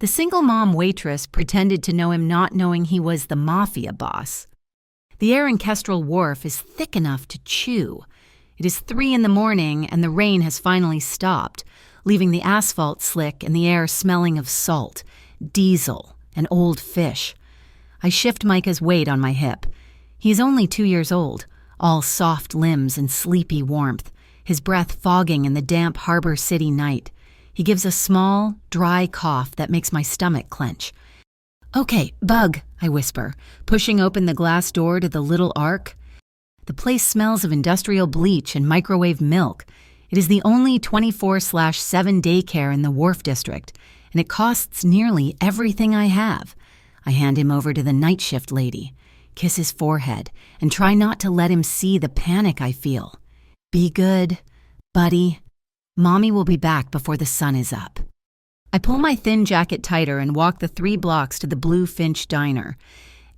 The single mom waitress pretended to know him, not knowing he was the mafia boss. The air in Kestrel Wharf is thick enough to chew. It is 3 in the morning and the rain has finally stopped, leaving the asphalt slick and the air smelling of salt, diesel, and old fish. I shift Micah's weight on my hip. He is only 2 years old, all soft limbs and sleepy warmth, his breath fogging in the damp Harbor City night. He gives a small, dry cough that makes my stomach clench. "Okay, Bug," I whisper, pushing open the glass door to the little ark. The place smells of industrial bleach and microwave milk. It is the only 24/7 daycare in the Wharf District, and it costs nearly everything I have. I hand him over to the night shift lady, kiss his forehead, and try not to let him see the panic I feel. "Be good, buddy. Mommy will be back before the sun is up." I pull my thin jacket tighter and walk the 3 blocks to the Blue Finch Diner.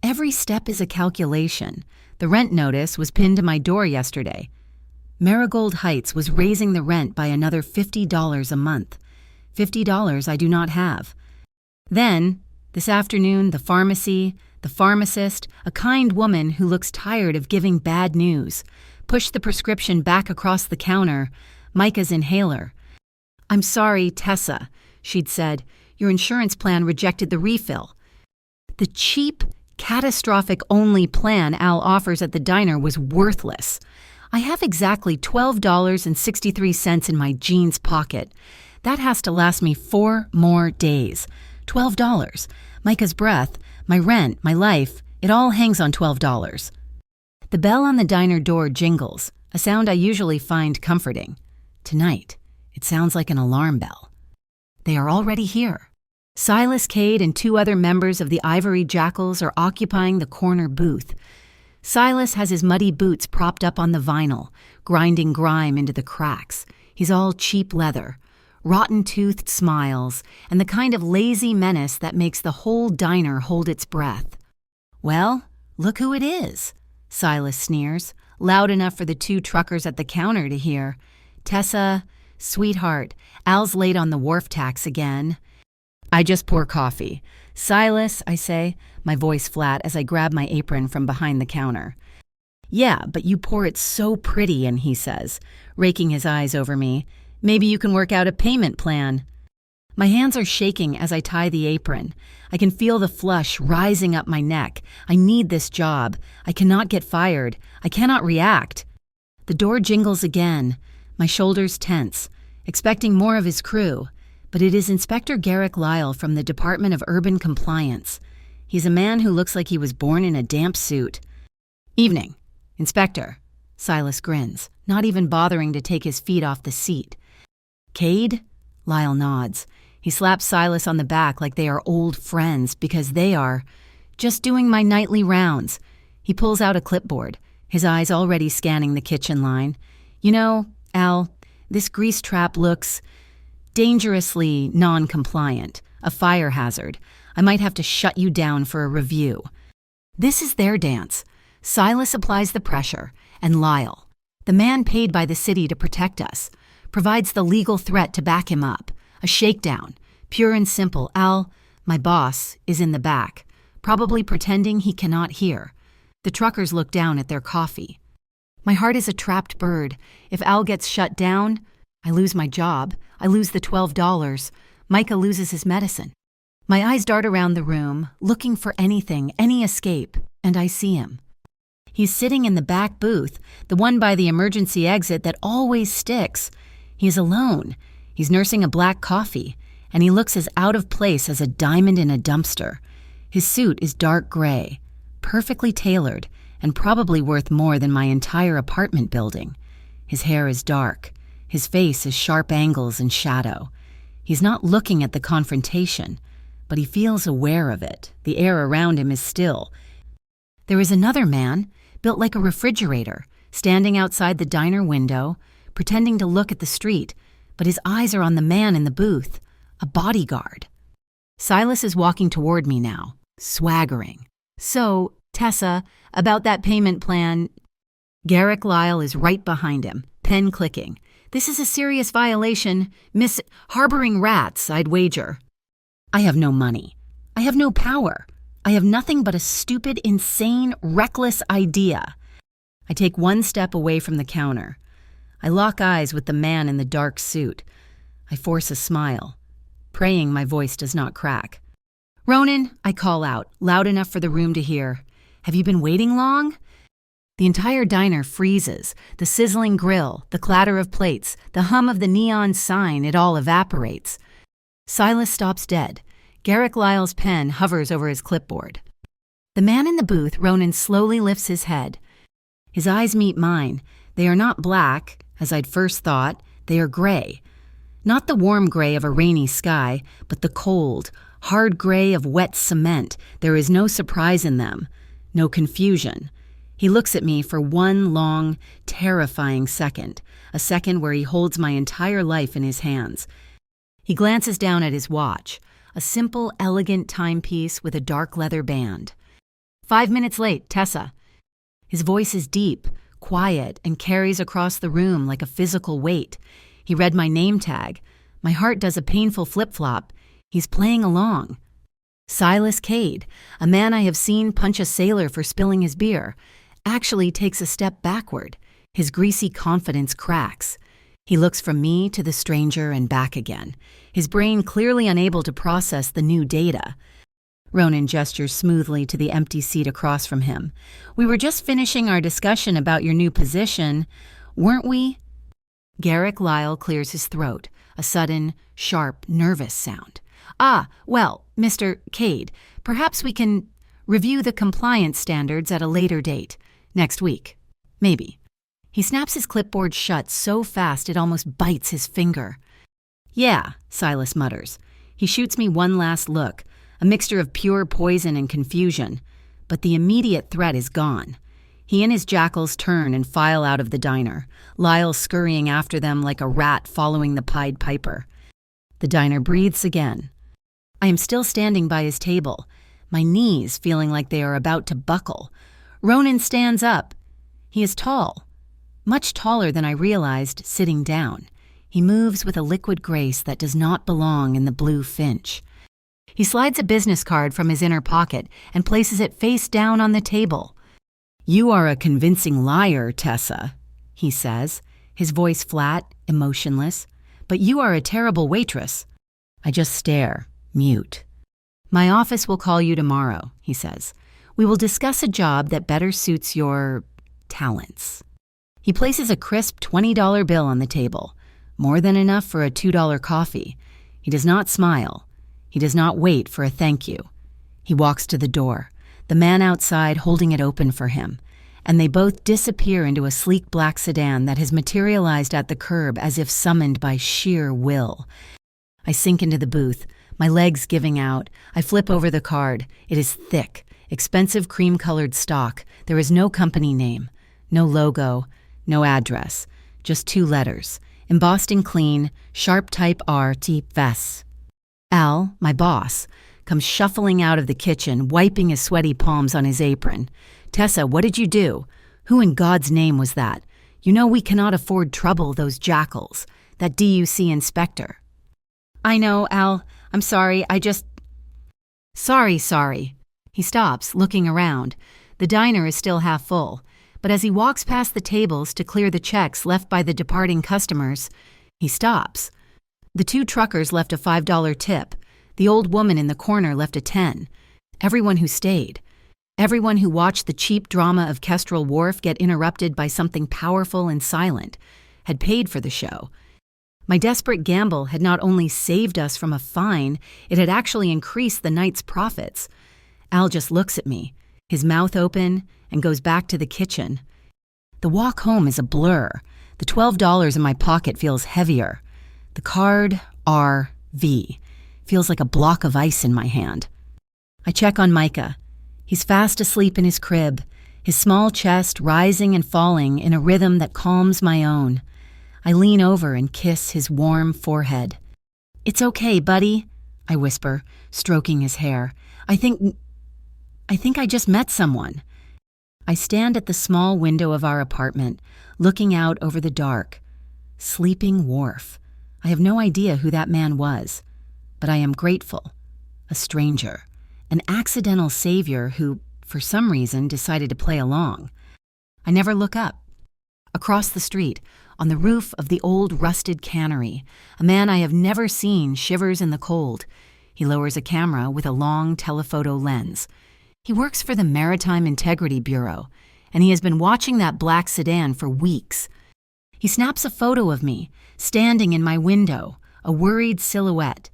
Every step is a calculation. The rent notice was pinned to my door yesterday. Marigold Heights was raising the rent by another $50 a month. $50 I do not have. Then, this afternoon, the pharmacy, the pharmacist, a kind woman who looks tired of giving bad news, pushed the prescription back across the counter, Micah's inhaler. "I'm sorry, Tessa," she'd said. "Your insurance plan rejected the refill." The cheap, catastrophic-only plan Al offers at the diner was worthless. I have exactly $12.63 in my jeans pocket. That has to last me 4 more days. $12. Micah's breath, my rent, my life, it all hangs on $12. The bell on the diner door jingles, a sound I usually find comforting. Tonight, it sounds like an alarm bell. They are already here. Silas Cade and 2 other members of the Ivory Jackals are occupying the corner booth. Silas has his muddy boots propped up on the vinyl, grinding grime into the cracks. He's all cheap leather, rotten-toothed smiles, and the kind of lazy menace that makes the whole diner hold its breath. "Well, look who it is," Silas sneers, loud enough for the 2 truckers at the counter to hear. "Tessa, sweetheart, Al's late on the wharf tax again." I just pour coffee. "Silas," I say, my voice flat as I grab my apron from behind the counter. "Yeah, but you pour it so pretty," and he says, raking his eyes over me. "Maybe you can work out a payment plan." My hands are shaking as I tie the apron. I can feel the flush rising up my neck. I need this job. I cannot get fired. I cannot react. The door jingles again. My shoulders tense, expecting more of his crew, but it is Inspector Garrick Lyle from the Department of Urban Compliance. He's a man who looks like he was born in a damp suit. "Evening, Inspector." Silas grins, not even bothering to take his feet off the seat. "Cade?" Lyle nods. He slaps Silas on the back like they are old friends, because they are. "Just doing my nightly rounds." He pulls out a clipboard, his eyes already scanning the kitchen line. "You know, Al, this grease trap looks dangerously non-compliant, a fire hazard. I might have to shut you down for a review." This is their dance. Silas applies the pressure, and Lyle, the man paid by the city to protect us, provides the legal threat to back him up. A shakedown, pure and simple. Al, my boss, is in the back, probably pretending he cannot hear. The truckers look down at their coffee. My heart is a trapped bird. If Al gets shut down, I lose my job. I lose the $12. Micah loses his medicine. My eyes dart around the room, looking for anything, any escape, and I see him. He's sitting in the back booth, the one by the emergency exit that always sticks. He is alone. He's nursing a black coffee, and he looks as out of place as a diamond in a dumpster. His suit is dark gray, perfectly tailored, and probably worth more than my entire apartment building. His hair is dark. His face is sharp angles and shadow. He's not looking at the confrontation, but he feels aware of it. The air around him is still. There is another man, built like a refrigerator, standing outside the diner window, pretending to look at the street, but his eyes are on the man in the booth, a bodyguard. Silas is walking toward me now, swaggering. "So, Tessa, about that payment plan..." Garrick Lyle is right behind him, pen clicking. "This is a serious violation. Harboring rats, I'd wager." I have no money. I have no power. I have nothing but a stupid, insane, reckless idea. I take one step away from the counter. I lock eyes with the man in the dark suit. I force a smile, praying my voice does not crack. "Ronan," I call out, loud enough for the room to hear. "Have you been waiting long?" The entire diner freezes. The sizzling grill, the clatter of plates, the hum of the neon sign, it all evaporates. Silas stops dead. Garrick Lyle's pen hovers over his clipboard. The man in the booth, Ronan, slowly lifts his head. His eyes meet mine. They are not black, as I'd first thought. They are gray. Not the warm gray of a rainy sky, but the cold, hard gray of wet cement. There is no surprise in them, no confusion. He looks at me for one long, terrifying second, a second where he holds my entire life in his hands. He glances down at his watch, a simple, elegant timepiece with a dark leather band. 5 minutes late, Tessa. His voice is deep, quiet, and carries across the room like a physical weight. He read my name tag. My heart does a painful flip-flop. He's playing along. Silas Cade, a man I have seen punch a sailor for spilling his beer, actually takes a step backward. His greasy confidence cracks. He looks from me to the stranger and back again, his brain clearly unable to process the new data. Ronan gestures smoothly to the empty seat across from him. "We were just finishing our discussion about your new position, weren't we?" Garrick Lyle clears his throat, a sudden, sharp, nervous sound. Well, Mr. Cade, perhaps we can review the compliance standards at a later date. Next week. Maybe." He snaps his clipboard shut so fast it almost bites his finger. "Yeah," Silas mutters. He shoots me one last look, a mixture of pure poison and confusion. But the immediate threat is gone. He and his jackals turn and file out of the diner, Lyle scurrying after them like a rat following the Pied Piper. The diner breathes again. I am still standing by his table, my knees feeling like they are about to buckle. Ronan stands up. He is tall, much taller than I realized sitting down. He moves with a liquid grace that does not belong in the blue finch. He slides a business card from his inner pocket and places it face down on the table. "You are a convincing liar, Tessa," he says, his voice flat, emotionless. "But you are a terrible waitress." I just stare, mute. "My office will call you tomorrow," he says. "We will discuss a job that better suits your talents." He places a crisp $20 bill on the table, more than enough for a $2 coffee. He does not smile. He does not wait for a thank you. He walks to the door, the man outside holding it open for him, and they both disappear into a sleek black sedan that has materialized at the curb as if summoned by sheer will. I sink into the booth, my legs giving out. I flip over the card. It is thick, expensive cream-colored stock. There is no company name, no logo, no address, just 2 letters, embossed in clean, sharp type R T Ves. Al, my boss, comes shuffling out of the kitchen, wiping his sweaty palms on his apron. "Tessa, what did you do? Who in God's name was that? You know we cannot afford trouble, those jackals. That DUC inspector." "I know, Al. I'm sorry. Sorry. He stops, looking around. The diner is still half full, but as he walks past the tables to clear the checks left by the departing customers, he stops. The 2 truckers left a $5 tip. The old woman in the corner left a 10. Everyone who stayed. Everyone who watched the cheap drama of Kestrel Wharf get interrupted by something powerful and silent had paid for the show. My desperate gamble had not only saved us from a fine, it had actually increased the night's profits. Al just looks at me, his mouth open, and goes back to the kitchen. The walk home is a blur. The $12 in my pocket feels heavier. The card, RV, feels like a block of ice in my hand. I check on Micah. He's fast asleep in his crib, his small chest rising and falling in a rhythm that calms my own. I lean over and kiss his warm forehead. "It's okay, buddy," I whisper, stroking his hair. I think I just met someone." I stand at the small window of our apartment, looking out over the dark. Sleeping Wharf. I have no idea who that man was, but I am grateful. A stranger. An accidental savior who, for some reason, decided to play along. I never look up. Across the street, on the roof of the old rusted cannery, a man I have never seen shivers in the cold. He lowers a camera with a long telephoto lens. He works for the Maritime Integrity Bureau, and he has been watching that black sedan for weeks. He snaps a photo of me, standing in my window, a worried silhouette.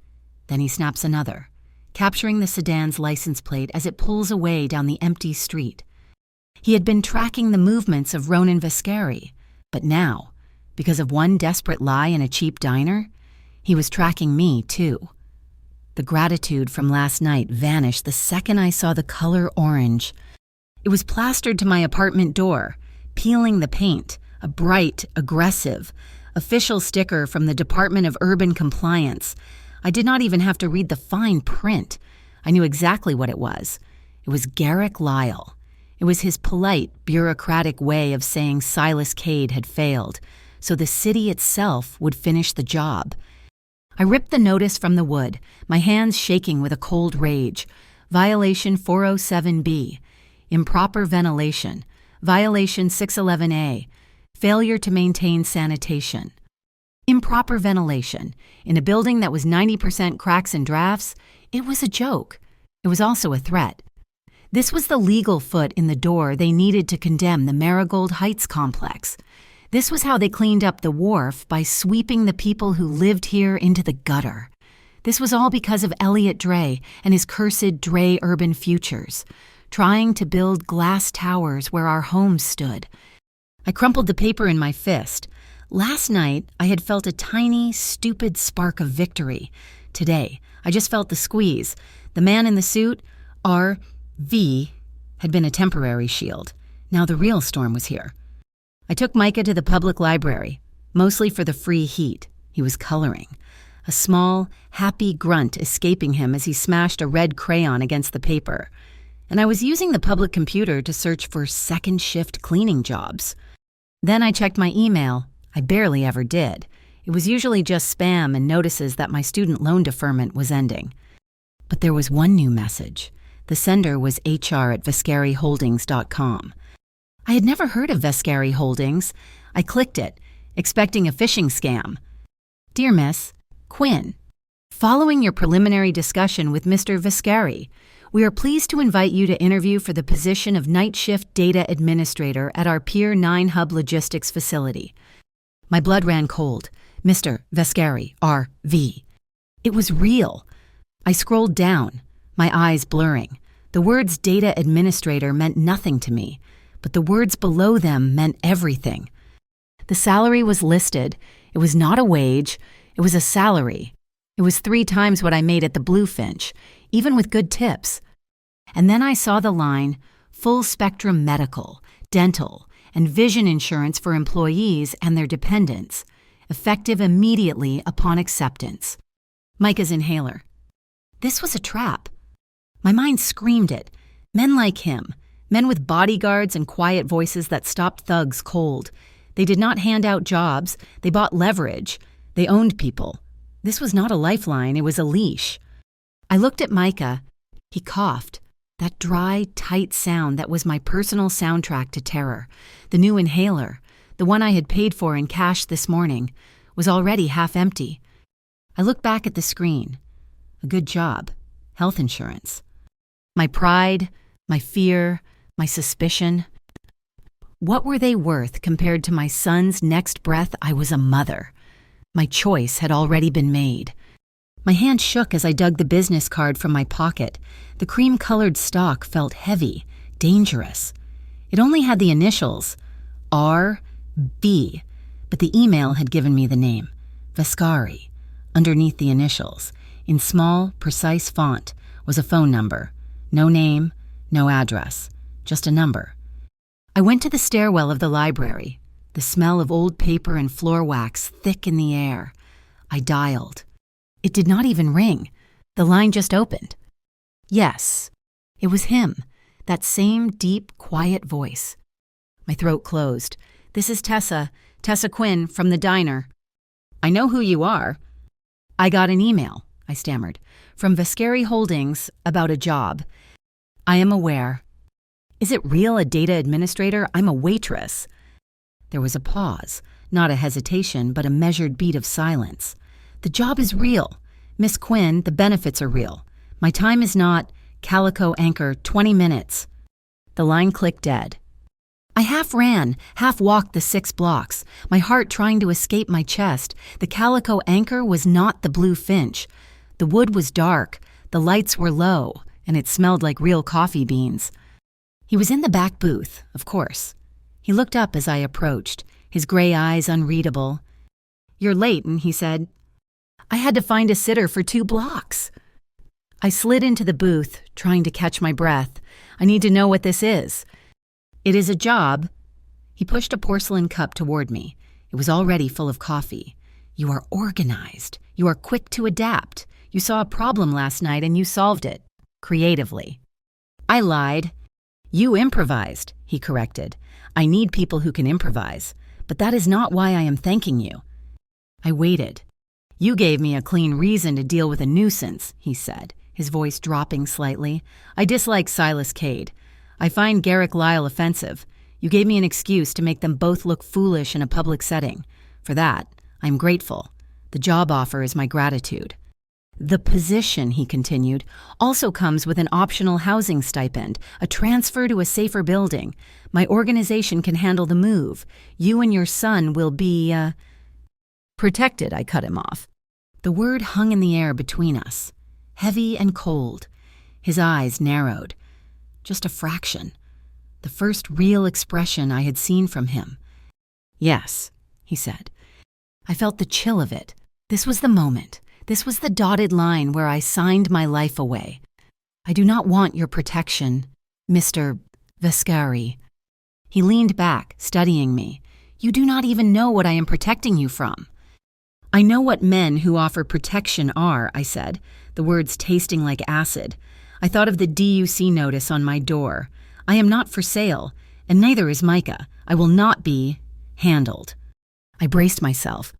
Then he snaps another, capturing the sedan's license plate as it pulls away down the empty street. He had been tracking the movements of Ronan Vascari, but now, because of one desperate lie in a cheap diner, he was tracking me too. The gratitude from last night vanished the second I saw the color orange. It was plastered to my apartment door, peeling the paint, a bright, aggressive, official sticker from the Department of Urban Compliance. I did not even have to read the fine print. I knew exactly what it was. It was Garrick Lyle. It was his polite, bureaucratic way of saying Silas Cade had failed, so the city itself would finish the job. I ripped the notice from the wood, my hands shaking with a cold rage. Violation 407B. Improper ventilation. Violation 611A. Failure to maintain sanitation. Improper ventilation. In a building that was 90% cracks and drafts, it was a joke. It was also a threat. This was the legal foot in the door they needed to condemn the Marigold Heights complex. This was how they cleaned up the wharf by sweeping the people who lived here into the gutter. This was all because of Elliot Dre and his cursed Dre Urban Futures, trying to build glass towers where our homes stood. I crumpled the paper in my fist. Last night, I had felt a tiny, stupid spark of victory. Today, I just felt the squeeze. The man in the suit, R.V., had been a temporary shield. Now the real storm was here. I took Micah to the public library, mostly for the free heat. He was coloring. A small, happy grunt escaping him as he smashed a red crayon against the paper. And I was using the public computer to search for second-shift cleaning jobs. Then I checked my email. I barely ever did. It was usually just spam and notices that my student loan deferment was ending. But there was one new message. The sender was hr@vascariholdings.com. I had never heard of Vascari Holdings. I clicked it, expecting a phishing scam. Dear Miss Quinn, following your preliminary discussion with Mr. Vascari, we are pleased to invite you to interview for the position of night shift data administrator at our Pier 9 Hub Logistics facility. My blood ran cold. Mr. Vascari, R.V. It was real. I scrolled down, my eyes blurring. The words data administrator meant nothing to me, but the words below them meant everything. The salary was listed. It was not a wage. It was a salary. It was 3 times what I made at the Bluefinch, even with good tips. And then I saw the line, full spectrum medical, dental, and vision insurance for employees and their dependents, effective immediately upon acceptance. Micah's inhaler. This was a trap. My mind screamed it. Men like him. Men with bodyguards and quiet voices that stopped thugs cold. They did not hand out jobs. They bought leverage. They owned people. This was not a lifeline. It was a leash. I looked at Micah. He coughed. That dry, tight sound that was my personal soundtrack to terror. The new inhaler, the one I had paid for in cash this morning, was already half empty. I looked back at the screen. A good job. Health insurance. My pride, my fear, my suspicion. What were they worth compared to my son's next breath? I was a mother. My choice had already been made. My hand shook as I dug the business card from my pocket. The cream-colored stock felt heavy, dangerous. It only had the initials, R.B., but the email had given me the name, Vascari. Underneath the initials, in small, precise font, was a phone number. No name, no address, just a number. I went to the stairwell of the library, the smell of old paper and floor wax thick in the air. I dialed. It did not even ring. The line just opened. Yes, it was him, that same deep, quiet voice. My throat closed. This is Tessa Quinn from the diner. I know who you are. I got an email, I stammered, From Viscari Holdings, about a job. I am aware. Is it real, a data administrator? I'm a waitress. There was a pause, not a hesitation, but a measured beat of silence. The job is real. Miss Quinn, the benefits are real. My time is not Calico Anchor, 20 minutes. The line clicked dead. I half ran, half walked the 6 blocks, my heart trying to escape my chest. The Calico Anchor was not the Blue Finch. The wood was dark, the lights were low, and it smelled like real coffee beans. He was in the back booth, of course. He looked up as I approached, his gray eyes unreadable. You're late, and he said, I had to find a sitter for 2 blocks. I slid into the booth, trying to catch my breath. I need to know what this is. It is a job. He pushed a porcelain cup toward me. It was already full of coffee. You are organized. You are quick to adapt. You saw a problem last night and you solved it. Creatively. I lied. You improvised, he corrected. I need people who can improvise, but that is not why I am thanking you. I waited. You gave me a clean reason to deal with a nuisance, he said, his voice dropping slightly. I dislike Silas Cade. I find Garrick Lyle offensive. You gave me an excuse to make them both look foolish in a public setting. For that, I'm grateful. The job offer is my gratitude. The position, he continued, also comes with an optional housing stipend, a transfer to a safer building. My organization can handle the move. You and your son will be, protected, I cut him off. The word hung in the air between us, heavy and cold. His eyes narrowed. Just a fraction. The first real expression I had seen from him. Yes, he said. I felt the chill of it. This was the moment. This was the dotted line where I signed my life away. I do not want your protection, Mr. Viscari. He leaned back, studying me. You do not even know what I am protecting you from. I know what men who offer protection are, I said, the words tasting like acid. I thought of the DUC notice on my door. I am not for sale, and neither is Micah. I will not be handled. I braced myself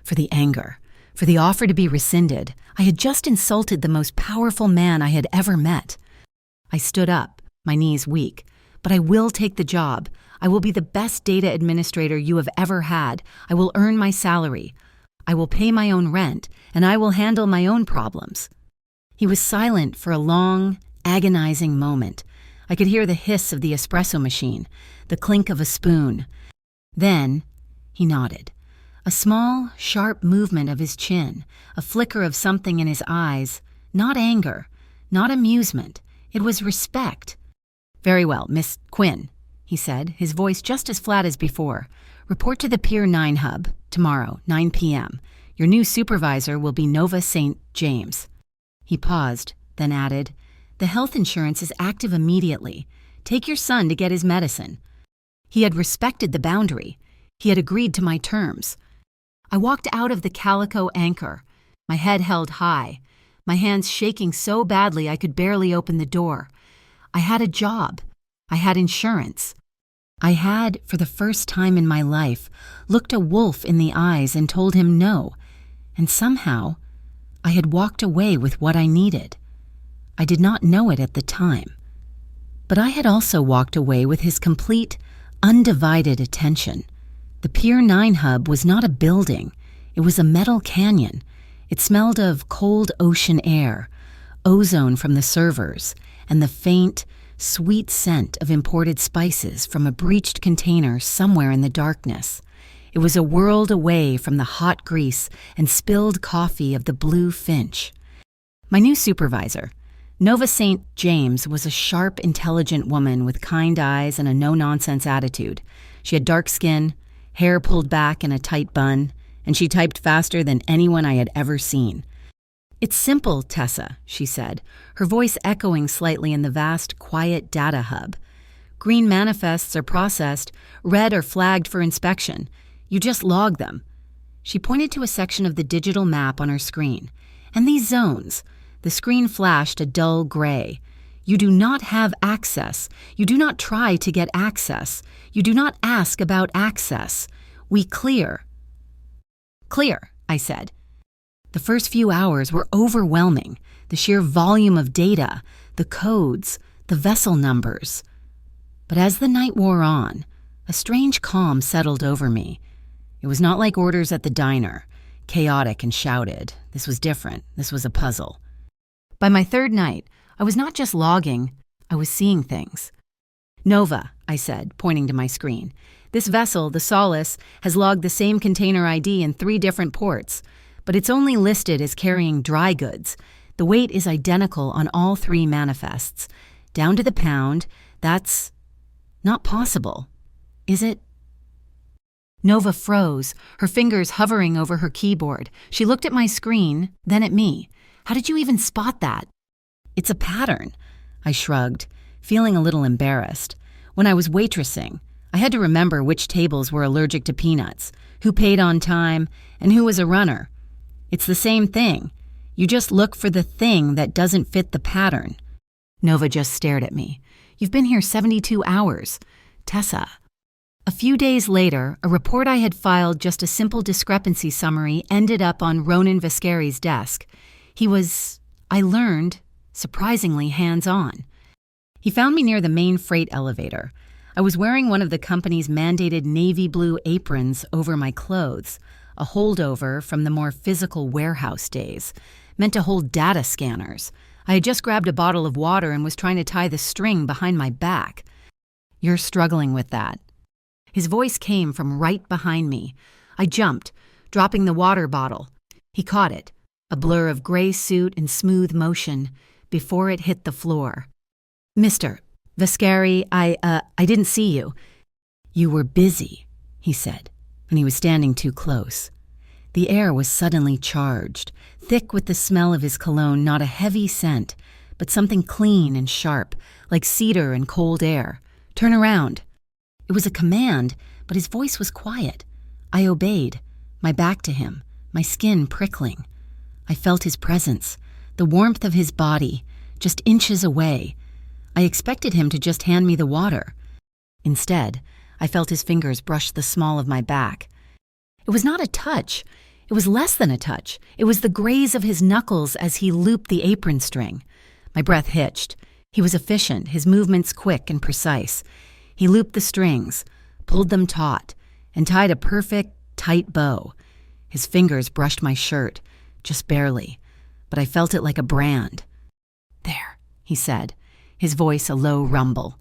for the anger, for the offer to be rescinded. I had just insulted the most powerful man I had ever met. I stood up, my knees weak. But I will take the job. I will be the best data administrator you have ever had. I will earn my salary. I will pay my own rent, and I will handle my own problems. He was silent for a long, agonizing moment. I could hear the hiss of the espresso machine, the clink of a spoon. Then he nodded. A small, sharp movement of his chin, a flicker of something in his eyes. Not anger, not amusement. It was respect. Very well, Miss Quinn, he said, his voice just as flat as before. Report to the Pier 9 hub, tomorrow, 9 p.m. Your new supervisor will be Nova St. James. He paused, then added, the health insurance is active immediately. Take your son to get his medicine. He had respected the boundary. He had agreed to my terms. I walked out of the Calico Anchor, my head held high, my hands shaking so badly I could barely open the door. I had a job. I had insurance. I had, for the first time in my life, looked a wolf in the eyes and told him no, and somehow I had walked away with what I needed. I did not know it at the time, but I had also walked away with his complete, undivided attention. The Pier 9 hub was not a building. It was a metal canyon. It smelled of cold ocean air, ozone from the servers, and the faint, sweet scent of imported spices from a breached container somewhere in the darkness. It was a world away from the hot grease and spilled coffee of the Blue Finch. My new supervisor, Nova St. James, was a sharp, intelligent woman with kind eyes and a no-nonsense attitude. She had dark skin, hair pulled back in a tight bun, and she typed faster than anyone I had ever seen. It's simple, Tessa, she said, her voice echoing slightly in the vast, quiet data hub. Green manifests are processed, red are flagged for inspection. You just log them. She pointed to a section of the digital map on her screen. And these zones, the screen flashed a dull gray. You do not have access. You do not try to get access. You do not ask about access. We clear. Clear, I said. The first few hours were overwhelming. The sheer volume of data, the codes, the vessel numbers. But as the night wore on, a strange calm settled over me. It was not like orders at the diner, chaotic and shouted. This was different. This was a puzzle. By my third night, I was not just logging, I was seeing things. "Nova," I said, pointing to my screen. "This vessel, the Solace, has logged the same container ID in 3 different ports, but it's only listed as carrying dry goods. The weight is identical on all 3 manifests. Down to the pound, that's not possible. Is it?" Nova froze, her fingers hovering over her keyboard. She looked at my screen, then at me. "How did you even spot that?" "It's a pattern," I shrugged, feeling a little embarrassed. "When I was waitressing, I had to remember which tables were allergic to peanuts, who paid on time, and who was a runner. It's the same thing. You just look for the thing that doesn't fit the pattern." Nova just stared at me. "You've been here 72 hours. Tessa." A few days later, a report I had filed just a simple discrepancy summary ended up on Ronan Viscari's desk. He was, I learned, surprisingly hands-on. He found me near the main freight elevator. I was wearing one of the company's mandated navy blue aprons over my clothes, a holdover from the more physical warehouse days, meant to hold data scanners. I had just grabbed a bottle of water and was trying to tie the string behind my back. "You're struggling with that." His voice came from right behind me. I jumped, dropping the water bottle. He caught it, a blur of gray suit and smooth motion, before it hit the floor. "Mr. Viscari, I didn't see you." "You were busy," he said, and he was standing too close. The air was suddenly charged, thick with the smell of his cologne, not a heavy scent, but something clean and sharp, like cedar and cold air. "Turn around." It was a command, but his voice was quiet. I obeyed, my back to him, my skin prickling. I felt his presence, the warmth of his body, just inches away. I expected him to just hand me the water. Instead, I felt his fingers brush the small of my back. It was not a touch. It was less than a touch. It was the graze of his knuckles as he looped the apron string. My breath hitched. He was efficient, his movements quick and precise. He looped the strings, pulled them taut, and tied a perfect, tight bow. His fingers brushed my shirt, just barely, but I felt it like a brand. "There," he said, his voice a low rumble.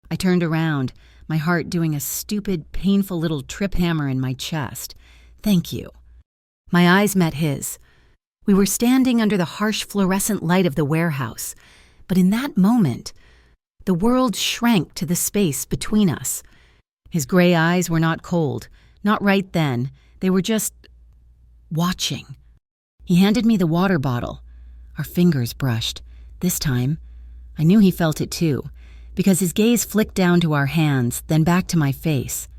I turned around, my heart doing a stupid, painful little trip hammer in my chest. "Thank you." My eyes met his. We were standing under the harsh fluorescent light of the warehouse, but in that moment, the world shrank to the space between us. His gray eyes were not cold, not right then. They were just watching. He handed me the water bottle. Our fingers brushed. This time, I knew he felt it too, because his gaze flicked down to our hands, then back to my face.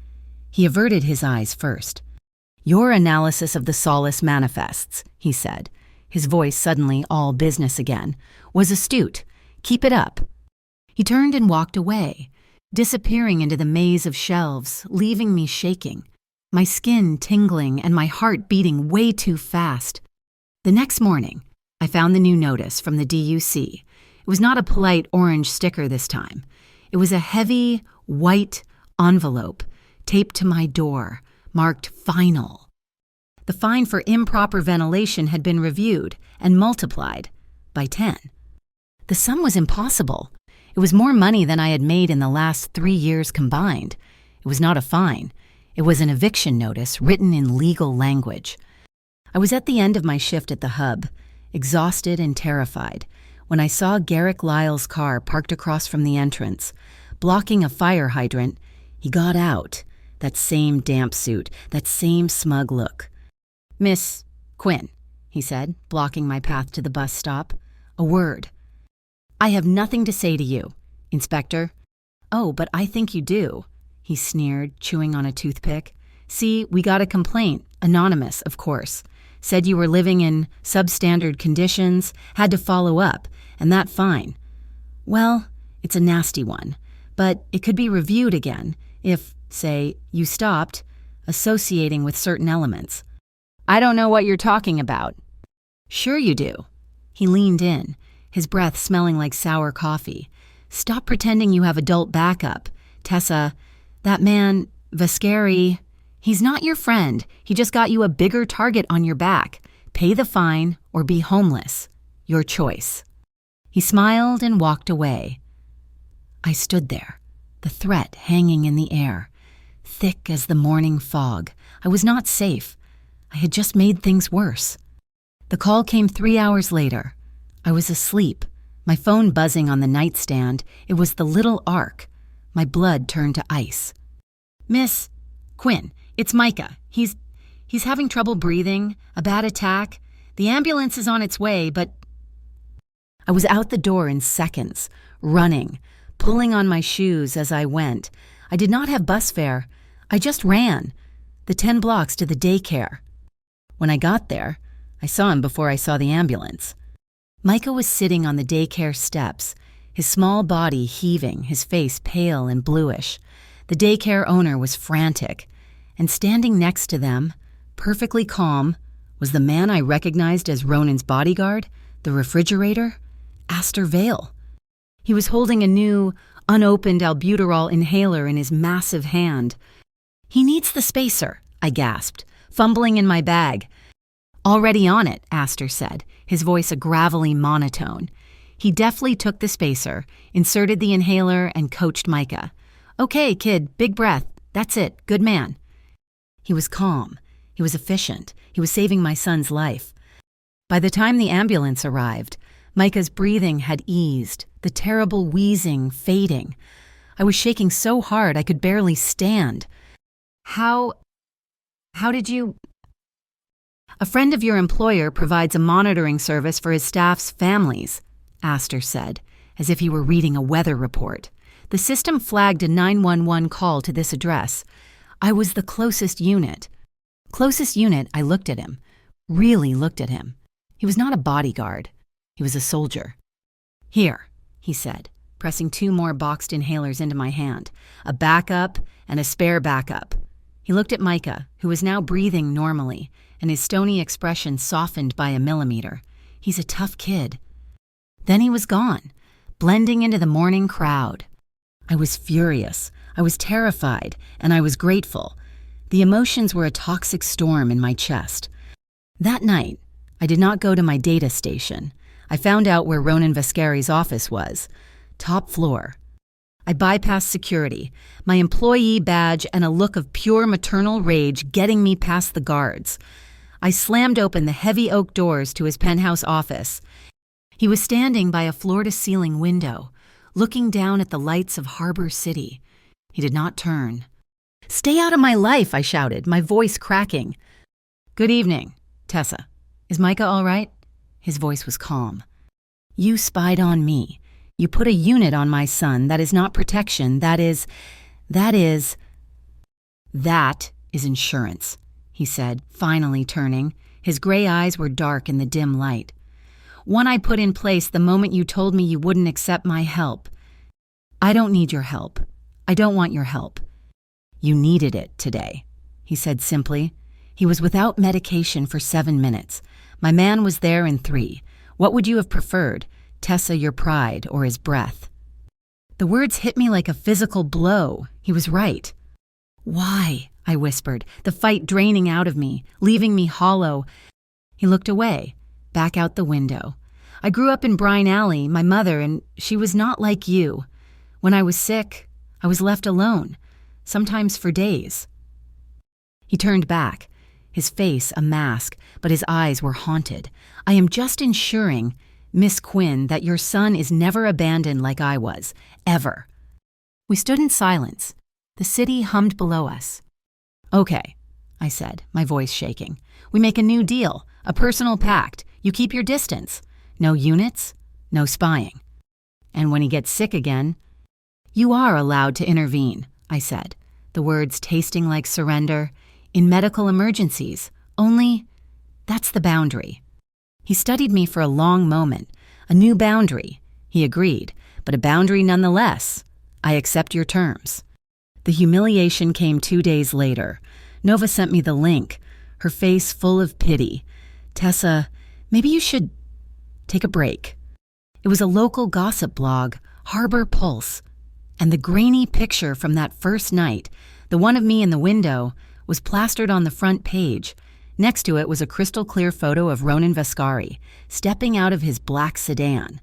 He averted his eyes first. "Your analysis of the Solace manifests," he said, his voice suddenly all business again, "was astute. Keep it up." He turned and walked away, disappearing into the maze of shelves, leaving me shaking, my skin tingling and my heart beating way too fast. The next morning, I found the new notice from the DUC. It was not a polite orange sticker this time. It was a heavy, white envelope taped to my door, marked "Final." The fine for improper ventilation had been reviewed and multiplied by 10. The sum was impossible. It was more money than I had made in the last 3 years combined. It was not a fine. It was an eviction notice written in legal language. I was at the end of my shift at the hub, exhausted and terrified, when I saw Garrick Lyle's car parked across from the entrance. Blocking a fire hydrant, he got out, that same damp suit, that same smug look. "Miss Quinn," he said, blocking my path to the bus stop. "A word." "I have nothing to say to you, Inspector." "Oh, but I think you do," he sneered, chewing on a toothpick. "See, we got a complaint, anonymous, of course. Said you were living in substandard conditions, had to follow up, and that fine. Well, it's a nasty one, but it could be reviewed again if, say, you stopped associating with certain elements." "I don't know what you're talking about." Sure you do. He leaned in, his breath smelling like sour coffee. Stop pretending you have adult backup. Tessa, that man, Vascari, he's not your friend. He just got you a bigger target on your back. Pay the fine or be homeless. Your choice. He smiled and walked away. I stood there, the threat hanging in the air, thick as the morning fog. I was not safe. I had just made things worse. The call came 3 hours later. I was asleep, my phone buzzing on the nightstand. It was the little arc. My blood turned to ice. Miss Quinn, it's Micah. He's having trouble breathing, a bad attack. The ambulance is on its way, but... I was out the door in seconds, running, pulling on my shoes as I went. I did not have bus fare. I just ran, the 10 blocks to the daycare. When I got there, I saw him before I saw the ambulance. Micah was sitting on the daycare steps, his small body heaving, his face pale and bluish. The daycare owner was frantic, and standing next to them, perfectly calm, was the man I recognized as Ronan's bodyguard, the refrigerator, Astor Vale. He was holding a new, unopened albuterol inhaler in his massive hand. He needs the spacer, I gasped, fumbling in my bag. Already on it, Astor said, his voice a gravelly monotone. He deftly took the spacer, inserted the inhaler, and coached Micah. Okay, kid, big breath. That's it, good man. He was calm. He was efficient. He was saving my son's life. By the time the ambulance arrived, Micah's breathing had eased, the terrible wheezing fading. I was shaking so hard I could barely stand. How did you... A friend of your employer provides a monitoring service for his staff's families, Astor said, as if he were reading a weather report. The system flagged a 911 call to this address. I was the closest unit. I looked at him, really looked at him. He was not a bodyguard. He was a soldier. Here, he said, pressing 2 more boxed inhalers into my hand, a backup and a spare backup. He looked at Micah, who was now breathing normally, and his stony expression softened by a millimeter. He's a tough kid. Then he was gone, blending into the morning crowd. I was furious, I was terrified, and I was grateful. The emotions were a toxic storm in my chest. That night, I did not go to my data station. I found out where Ronan Vascari's office was. Top floor. I bypassed security, my employee badge and a look of pure maternal rage getting me past the guards. I slammed open the heavy oak doors to his penthouse office. He was standing by a floor-to-ceiling window, looking down at the lights of Harbor City. He did not turn. "Stay out of my life," I shouted, my voice cracking. "Good evening, Tessa. Is Micah all right?" His voice was calm. "You spied on me. You put a unit on my son. That is not protection. That is insurance," he said, finally turning. His gray eyes were dark in the dim light. "One I put in place the moment you told me you wouldn't accept my help. I don't need your help. I don't want your help. You needed it today," he said simply. He was without medication for 7 minutes. My man was there in 3. What would you have preferred, Tessa, your pride, or his breath? The words hit me like a physical blow. He was right. "Why?" I whispered, the fight draining out of me, leaving me hollow. He looked away, back out the window. "I grew up in Brine Alley, my mother, and she was not like you. When I was sick, I was left alone, sometimes for days." He turned back, his face a mask, but his eyes were haunted. "I am just ensuring, Miss Quinn, that your son is never abandoned like I was, ever." We stood in silence. The city hummed below us. "Okay," I said, my voice shaking. "We make a new deal, a personal pact. You keep your distance. No units, no spying. And when he gets sick again, you are allowed to intervene," I said, the words tasting like surrender. "In medical emergencies, only that's the boundary." He studied me for a long moment. "A new boundary," he agreed, "but a boundary nonetheless. I accept your terms." The humiliation came 2 days later. Nova sent me the link, her face full of pity. "Tessa, Maybe you should take a break. It was a local gossip blog, Harbor Pulse, and the grainy picture from that first night, the one of me in the window, was plastered on the front page. Next to it was a crystal-clear photo of Ronan Vascari, stepping out of his black sedan.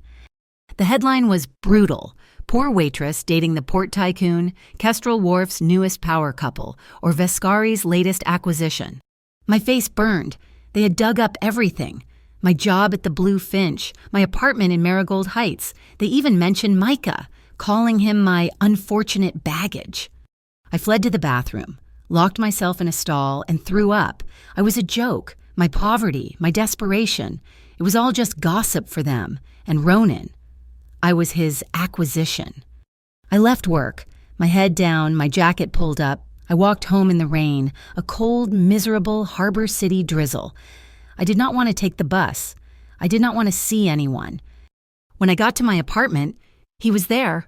The headline was brutal. Poor waitress dating the port tycoon, Kestrel Wharf's newest power couple, or Vascari's latest acquisition. My face burned. They had dug up everything. My job at the Blue Finch, my apartment in Marigold Heights. They even mentioned Micah, calling him my unfortunate baggage. I fled to the bathroom, locked myself in a stall, and threw up. I was a joke. My poverty, my desperation. It was all just gossip for them. And Ronan. I was his acquisition. I left work, my head down, my jacket pulled up. I walked home in the rain, a cold, miserable Harbor City drizzle. I did not want to take the bus. I did not want to see anyone. When I got to my apartment, he was there.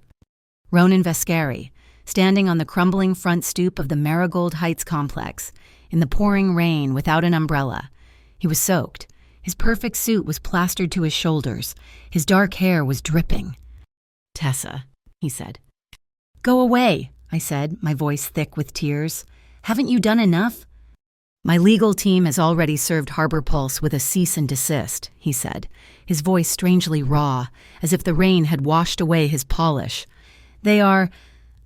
Ronan Vascari, standing on the crumbling front stoop of the Marigold Heights complex, in the pouring rain without an umbrella. He was soaked. His perfect suit was plastered to his shoulders. His dark hair was dripping. "Tessa," he said. "Go away," I said, my voice thick with tears. "Haven't you done enough?" "My legal team has already served Harbor Pulse with a cease and desist," he said, his voice strangely raw, as if the rain had washed away his polish. "They are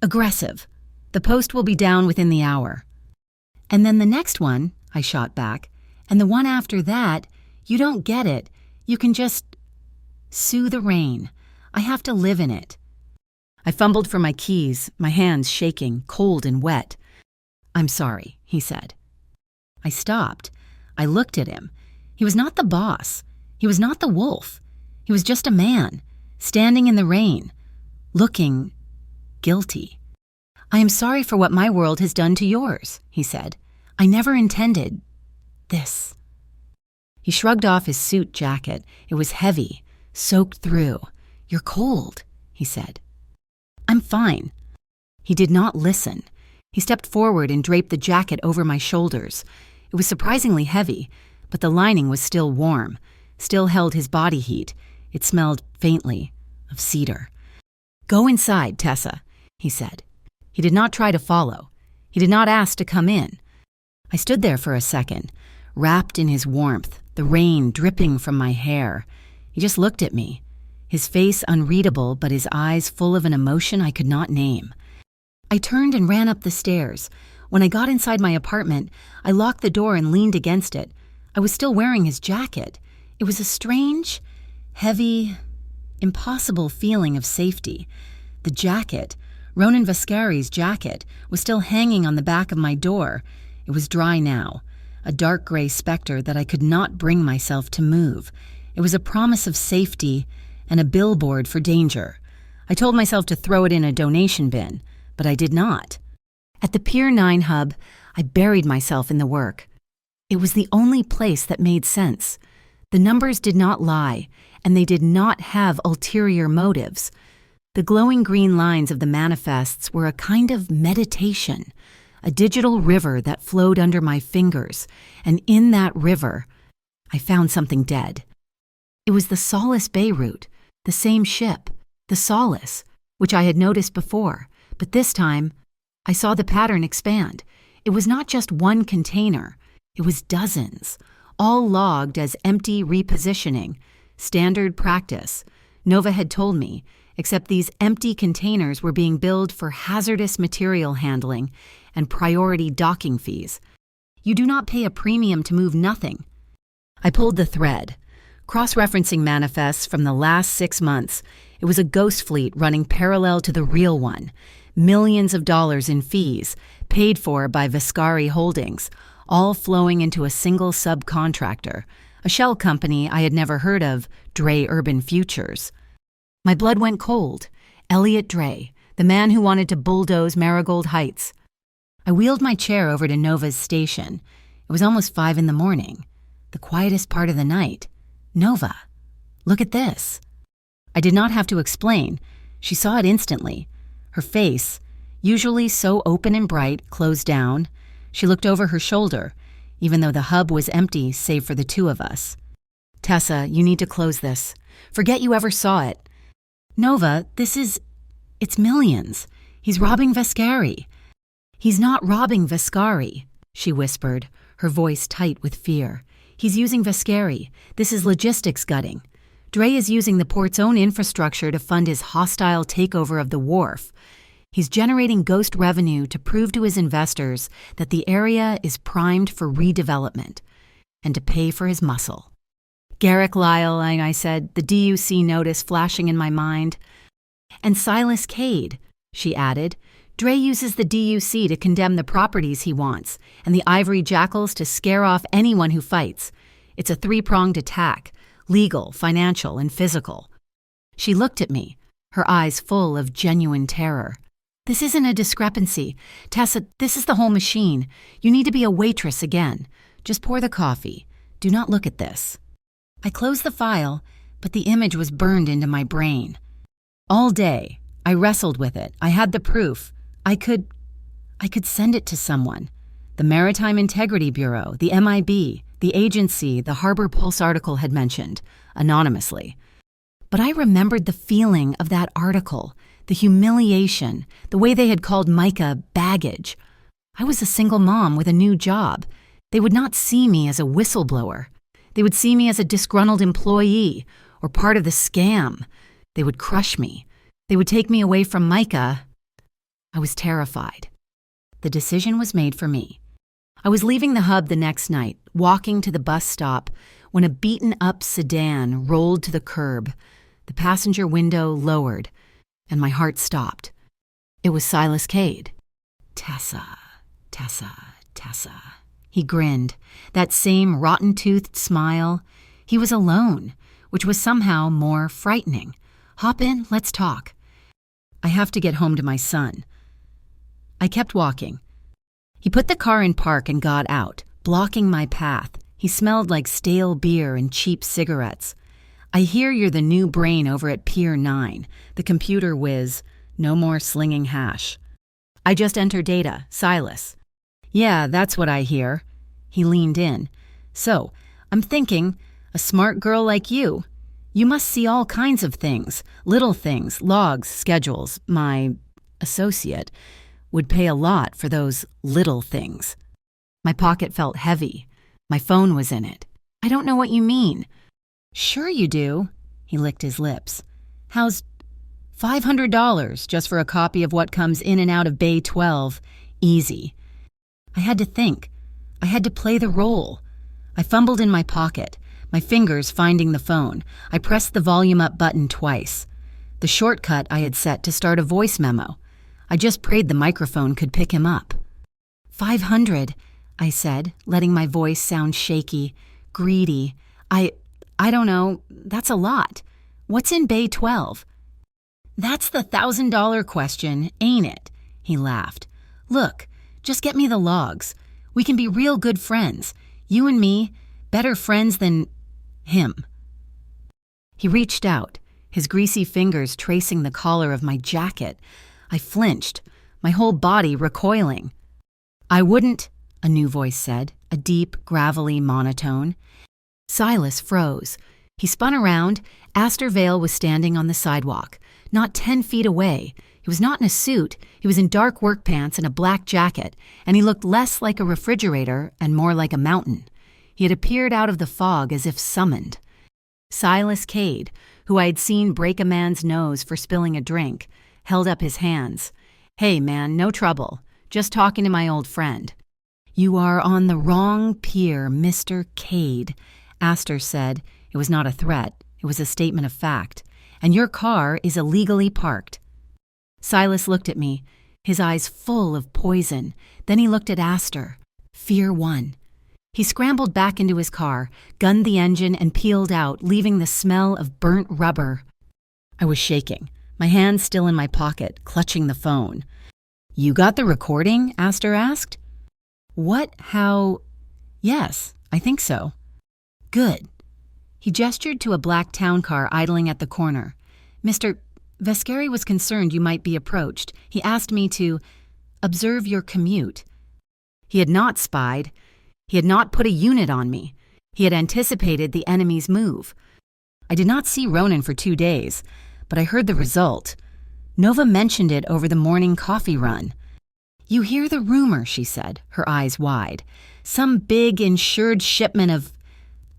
aggressive. The post will be down within the hour." "And then the next one," I shot back, "and the one after that, you don't get it. You can just sue the rain. I have to live in it." I fumbled for my keys, my hands shaking, cold and wet. "I'm sorry," he said. I stopped. I looked at him. He was not the boss. He was not the wolf. He was just a man, standing in the rain, looking guilty. "I am sorry for what my world has done to yours," he said. "I never intended this." He shrugged off his suit jacket. It was heavy, soaked through. "You're cold," he said. "I'm fine." He did not listen. He stepped forward and draped the jacket over my shoulders. It was surprisingly heavy, but the lining was still warm, still held his body heat. It smelled faintly of cedar. "Go inside, Tessa," he said. He did not try to follow. He did not ask to come in. I stood there for a second, wrapped in his warmth, the rain dripping from my hair. He just looked at me, his face unreadable, but his eyes full of an emotion I could not name. I turned and ran up the stairs. When I got inside my apartment, I locked the door and leaned against it. I was still wearing his jacket. It was a strange, heavy, impossible feeling of safety. The jacket, Ronan Vascari's jacket, was still hanging on the back of my door. It was dry now, a dark gray specter that I could not bring myself to move. It was a promise of safety and a billboard for danger. I told myself to throw it in a donation bin, but I did not. At the Pier 9 hub, I buried myself in the work. It was the only place that made sense. The numbers did not lie, and they did not have ulterior motives. The glowing green lines of the manifests were a kind of meditation, a digital river that flowed under my fingers, and in that river, I found something dead. It was the Solace Beirut, the same ship, the Solace, which I had noticed before, but this time, I saw the pattern expand. It was not just one container, it was dozens, all logged as empty repositioning, standard practice. Nova had told me, except these empty containers were being billed for hazardous material handling and priority docking fees. You do not pay a premium to move nothing. I pulled the thread. Cross-referencing manifests from the last 6 months, it was a ghost fleet running parallel to the real one. Millions of dollars in fees, paid for by Vascari Holdings, all flowing into a single subcontractor, a shell company I had never heard of, Dre Urban Futures. My blood went cold. Elliot Dre, the man who wanted to bulldoze Marigold Heights. I wheeled my chair over to Nova's station. It was almost 5 a.m, the quietest part of the night. "Nova, look at this." I did not have to explain. She saw it instantly. Her face, usually so open and bright, closed down. She looked over her shoulder, even though the hub was empty save for the two of us. Tessa, you need to close this. Forget you ever saw it. Nova, it's millions. He's robbing Vescari. He's not robbing Vescari, she whispered, her voice tight with fear. He's using Vescari. This is logistics gutting. Dre is using the port's own infrastructure to fund his hostile takeover of the wharf. He's generating ghost revenue to prove to his investors that the area is primed for redevelopment and to pay for his muscle. Garrick Lyle, I said, the DUC notice flashing in my mind. And Silas Cade, she added. Dre uses the DUC to condemn the properties he wants, and the Ivory Jackals to scare off anyone who fights. It's a three-pronged attack, legal, financial, and physical. She looked at me, her eyes full of genuine terror. This isn't a discrepancy. Tessa, this is the whole machine. You need to be a waitress again. Just pour the coffee. Do not look at this. I closed the file, but the image was burned into my brain. All day, I wrestled with it. I had the proof. I could send it to someone. The Maritime Integrity Bureau, the MIB, the agency the Harbor Pulse article had mentioned, anonymously. But I remembered the feeling of that article, the humiliation, the way they had called Micah baggage. I was a single mom with a new job. They would not see me as a whistleblower. They would see me as a disgruntled employee or part of the scam. They would crush me. They would take me away from Micah. I was terrified. The decision was made for me. I was leaving the hub the next night, walking to the bus stop, when a beaten-up sedan rolled to the curb. The passenger window lowered, and my heart stopped. It was Silas Cade. Tessa, Tessa, Tessa. He grinned, that same rotten-toothed smile. He was alone, which was somehow more frightening. Hop in, let's talk. I have to get home to my son. I kept walking. He put the car in park and got out, blocking my path. He smelled like stale beer and cheap cigarettes. I hear you're the new brain over at Pier 9, the computer whiz. No more slinging hash. I just enter data, Silas. Yeah, that's what I hear. He leaned in. So, I'm thinking, a smart girl like you must see all kinds of things, little things, logs, schedules. My associate would pay a lot for those little things. My pocket felt heavy. My phone was in it. I don't know what you mean. Sure you do. He licked his lips. How's $500 just for a copy of what comes in and out of Bay 12? Easy. I had to think. I had to play the role. I fumbled in my pocket, my fingers finding the phone. I pressed the volume up button twice. The shortcut I had set to start a voice memo. I just prayed the microphone could pick him up. 500, I said, letting my voice sound shaky, greedy. I don't know. That's a lot. What's in Bay 12? That's the $1,000 question, ain't it? He laughed. Look, just get me the logs. We can be real good friends. You and me, better friends than him. He reached out, his greasy fingers tracing the collar of my jacket. I flinched, my whole body recoiling. I wouldn't, a new voice said, a deep, gravelly monotone. Silas froze. He spun around. Astor Vale was standing on the sidewalk, not 10 feet away. He was not in a suit. He was in dark work pants and a black jacket, and he looked less like a refrigerator and more like a mountain. He had appeared out of the fog as if summoned. Silas Cade, who I had seen break a man's nose for spilling a drink, held up his hands. Hey, man, no trouble. Just talking to my old friend. You are on the wrong pier, Mr. Cade, Astor said. It was not a threat. It was a statement of fact. And your car is illegally parked. Silas looked at me, his eyes full of poison. Then he looked at Astor. Fear won. He scrambled back into his car, gunned the engine, and peeled out, leaving the smell of burnt rubber. I was shaking, my hands still in my pocket, clutching the phone. You got the recording? Astor asked. What? How? Yes, I think so. Good. He gestured to a black town car idling at the corner. Mr. Vescari was concerned you might be approached. He asked me to observe your commute. He had not spied. He had not put a unit on me. He had anticipated the enemy's move. I did not see Ronan for 2 days, but I heard the result. Nova mentioned it over the morning coffee run. "You hear the rumor," she said, her eyes wide. "Some big insured shipment of,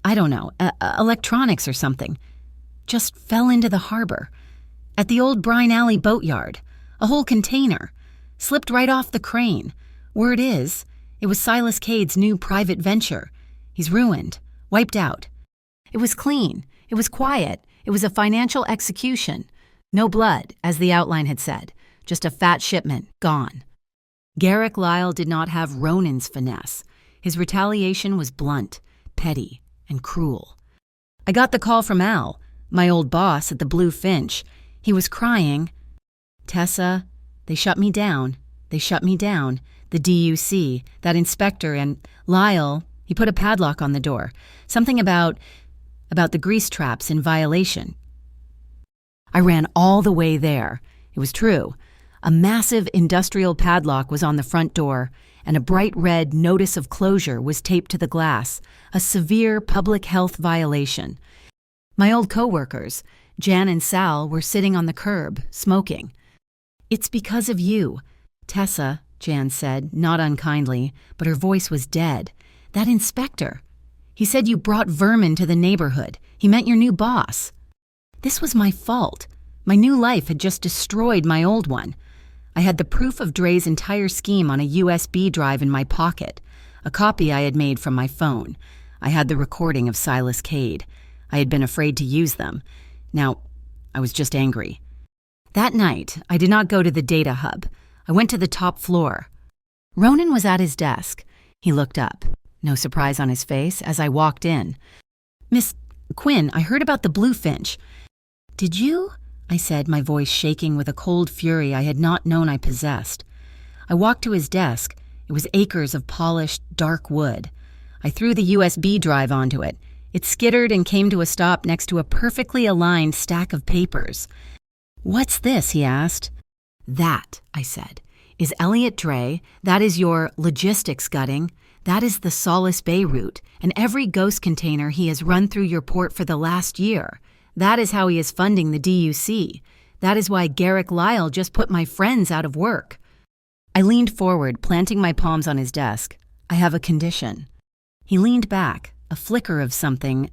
I don't know, electronics or something, just fell into the harbor. At the old Brine Alley boatyard. A whole container. Slipped right off the crane. Word is, it was Silas Cade's new private venture. He's ruined. Wiped out. It was clean. It was quiet. It was a financial execution. No blood, as the outline had said. Just a fat shipment, gone." Garrick Lyle did not have Ronan's finesse. His retaliation was blunt, petty, and cruel. I got the call from Al, my old boss at the Blue Finch. He was crying. "Tessa, they shut me down. They shut me down. The DUC, that inspector, and Lyle, he put a padlock on the door. Something about the grease traps in violation." I ran all the way there. It was true. A massive industrial padlock was on the front door, and a bright red notice of closure was taped to the glass, a severe public health violation. My old co-workers, Jan and Sal, were sitting on the curb, smoking. "It's because of you, Tessa," Jan said, not unkindly, but her voice was dead. "That inspector. He said you brought vermin to the neighborhood. He meant your new boss." This was my fault. My new life had just destroyed my old one. I had the proof of Dre's entire scheme on a USB drive in my pocket, a copy I had made from my phone. I had the recording of Silas Cade. I had been afraid to use them. Now, I was just angry. That night, I did not go to the data hub. I went to the top floor. Ronan was at his desk. He looked up, no surprise on his face, as I walked in. "Miss Quinn, I heard about the Blue Finch." "Did you?" I said, my voice shaking with a cold fury I had not known I possessed. I walked to his desk. It was acres of polished, dark wood. I threw the USB drive onto it. It skittered and came to a stop next to a perfectly aligned stack of papers. "What's this?" he asked. "That," I said, "is Elliot Dre. That is your logistics gutting. That is the Solace Bay route, and every ghost container he has run through your port for the last year. That is how he is funding the DUC. That is why Garrick Lyle just put my friends out of work." I leaned forward, planting my palms on his desk. "I have a condition." He leaned back, a flicker of something,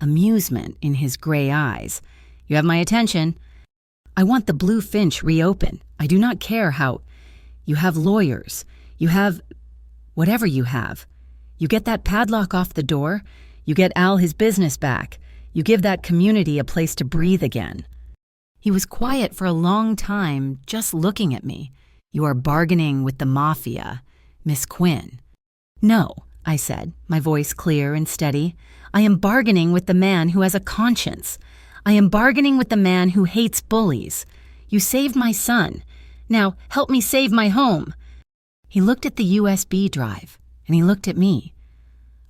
amusement in his gray eyes. "You have my attention. I want the Blue Finch reopened. I do not care how. You have lawyers. You have whatever you have. You get that padlock off the door. You get Al his business back. You give that community a place to breathe again." He was quiet for a long time, just looking at me. "You are bargaining with the Mafia, Miss Quinn." "No," I said, my voice clear and steady. "I am bargaining with the man who has a conscience. I am bargaining with the man who hates bullies. You saved my son. Now help me save my home." He looked at the USB drive, and he looked at me.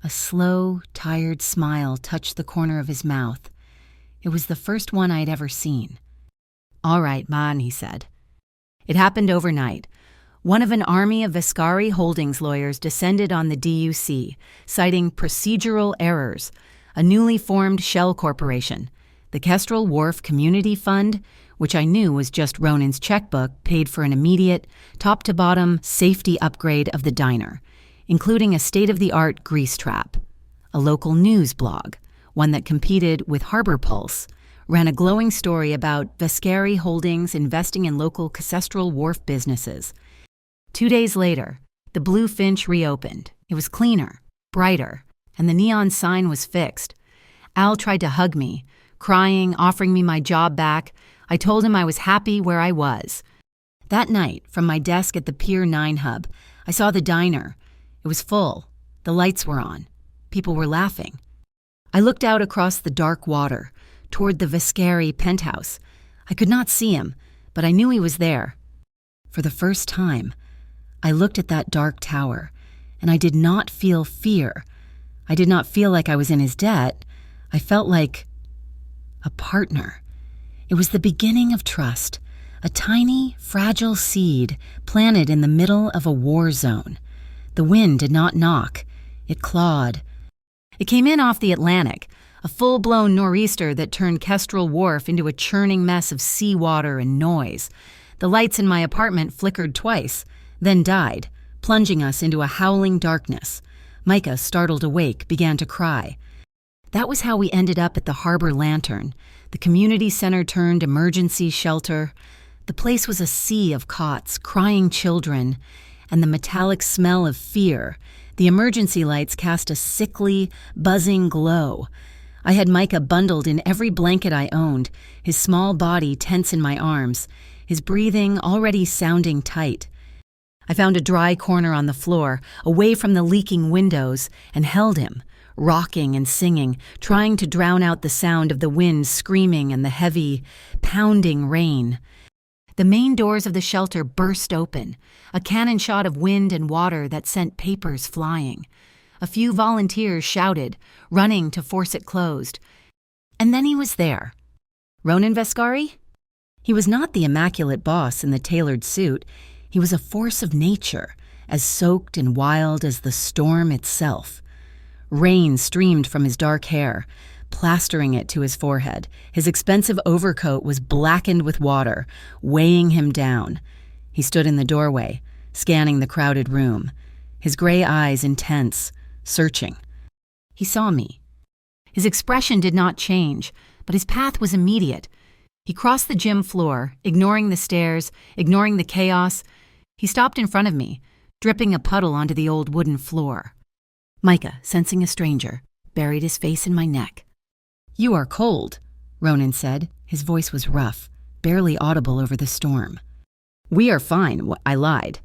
A slow, tired smile touched the corner of his mouth. It was the first one I had ever seen. "All right, man," he said. It happened overnight. One of an army of Viscari Holdings lawyers descended on the DUC, citing procedural errors, a newly formed shell corporation, the Kestrel Wharf Community Fund, which I knew was just Ronan's checkbook, paid for an immediate, top-to-bottom safety upgrade of the diner, including a state-of-the-art grease trap. A local news blog, one that competed with Harbor Pulse, ran a glowing story about Viscari Holdings investing in local Kestrel Wharf businesses. 2 days later, the Blue Finch reopened. It was cleaner, brighter, and the neon sign was fixed. Al tried to hug me, crying, offering me my job back. I told him I was happy where I was. That night, from my desk at the Pier 9 hub, I saw the diner. It was full. The lights were on. People were laughing. I looked out across the dark water, toward the Viscari penthouse. I could not see him, but I knew he was there. For the first time, I looked at that dark tower, and I did not feel fear. I did not feel like I was in his debt. I felt like a partner. It was the beginning of trust, a tiny, fragile seed planted in the middle of a war zone. The wind did not knock. It clawed. It came in off the Atlantic, a full-blown nor'easter that turned Kestrel Wharf into a churning mess of seawater and noise. The lights in my apartment flickered twice, then died, plunging us into a howling darkness. Micah, startled awake, began to cry. That was how we ended up at the Harbor Lantern, the community center turned emergency shelter. The place was a sea of cots, crying children, and the metallic smell of fear. The emergency lights cast a sickly, buzzing glow. I had Micah bundled in every blanket I owned, his small body tense in my arms, his breathing already sounding tight. I found a dry corner on the floor, away from the leaking windows, and held him, rocking and singing, trying to drown out the sound of the wind screaming and the heavy, pounding rain. The main doors of the shelter burst open, a cannon shot of wind and water that sent papers flying. A few volunteers shouted, running to force it closed. And then he was there. Ronan Vescari? He was not the immaculate boss in the tailored suit. He was a force of nature, as soaked and wild as the storm itself. Rain streamed from his dark hair, plastering it to his forehead. His expensive overcoat was blackened with water, weighing him down. He stood in the doorway, scanning the crowded room, his gray eyes intense, searching. He saw me. His expression did not change, but his path was immediate. He crossed the gym floor, ignoring the stairs, ignoring the chaos. He stopped in front of me, dripping a puddle onto the old wooden floor. Micah, sensing a stranger, buried his face in my neck. "You are cold," Ronan said. His voice was rough, barely audible over the storm. "We are fine," I lied.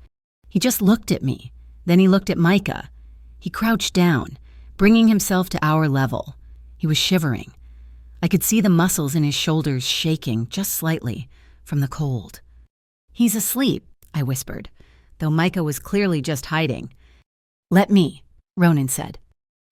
He just looked at me. Then he looked at Micah. He crouched down, bringing himself to our level. He was shivering. I could see the muscles in his shoulders shaking just slightly from the cold. "He's asleep," I whispered, though Micah was clearly just hiding. "Let me," Ronan said.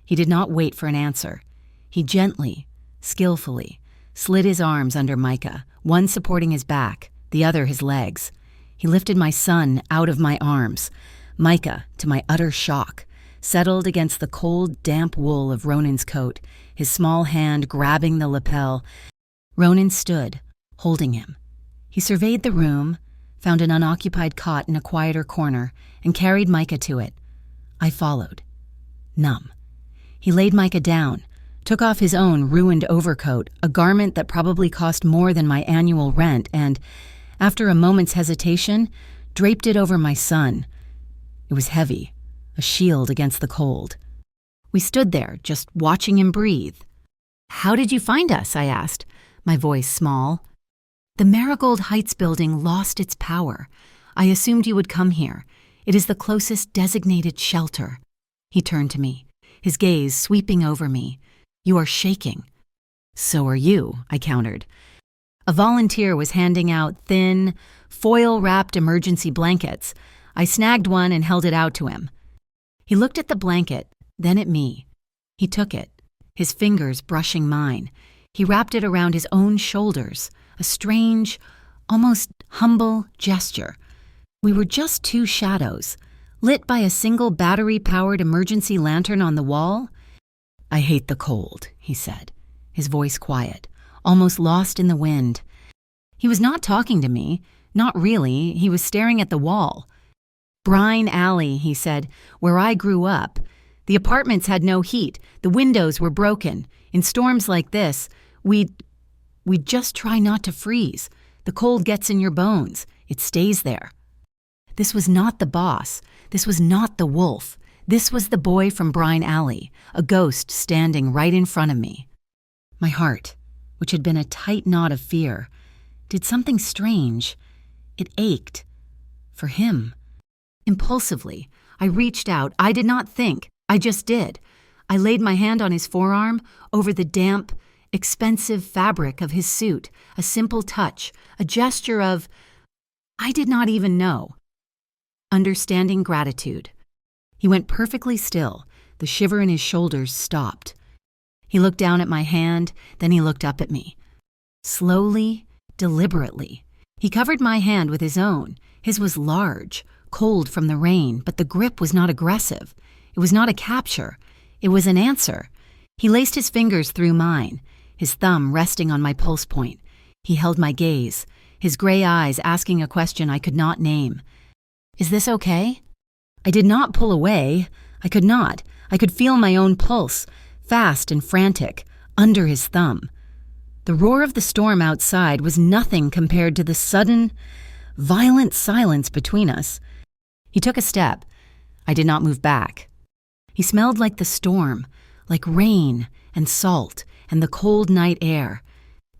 He did not wait for an answer. He gently, skillfully, slid his arms under Micah, one supporting his back, the other his legs. He lifted my son out of my arms. Micah, to my utter shock, settled against the cold, damp wool of Ronan's coat, his small hand grabbing the lapel. Ronan stood, holding him. He surveyed the room, found an unoccupied cot in a quieter corner, and carried Micah to it. I followed, numb. He laid Micah down, took off his own ruined overcoat, a garment that probably cost more than my annual rent, and, after a moment's hesitation, draped it over my son. It was heavy, a shield against the cold. We stood there, just watching him breathe. "How did you find us?" I asked, my voice small. "The Marigold Heights building lost its power. I assumed you would come here. It is the closest designated shelter." He turned to me, his gaze sweeping over me. "You are shaking." "So are you," I countered. A volunteer was handing out thin, foil-wrapped emergency blankets. I snagged one and held it out to him. He looked at the blanket, then at me. He took it, his fingers brushing mine. He wrapped it around his own shoulders, a strange, almost humble gesture. We were just two shadows, lit by a single battery-powered emergency lantern on the wall. "I hate the cold," he said, his voice quiet, almost lost in the wind. He was not talking to me, not really. He was staring at the wall. "Brine Alley," he said, "where I grew up. The apartments had no heat. The windows were broken. In storms like this, we'd just try not to freeze. The cold gets in your bones. It stays there." This was not the boss. This was not the wolf. This was the boy from Brine Alley, a ghost standing right in front of me. My heart, which had been a tight knot of fear, did something strange. It ached. For him. Impulsively, I reached out. I did not think. I just did. I laid my hand on his forearm, over the damp, expensive fabric of his suit, a simple touch, a gesture of, I did not even know. Understanding gratitude. He went perfectly still. The shiver in his shoulders stopped. He looked down at my hand, then he looked up at me. Slowly, deliberately. He covered my hand with his own. His was large, cold from the rain, but the grip was not aggressive. It was not a capture. It was an answer. He laced his fingers through mine, his thumb resting on my pulse point. He held my gaze, his gray eyes asking a question I could not name. "Is this okay?" I did not pull away. I could not. I could feel my own pulse, fast and frantic, under his thumb. The roar of the storm outside was nothing compared to the sudden, violent silence between us. He took a step. I did not move back. He smelled like the storm, like rain and salt and the cold night air.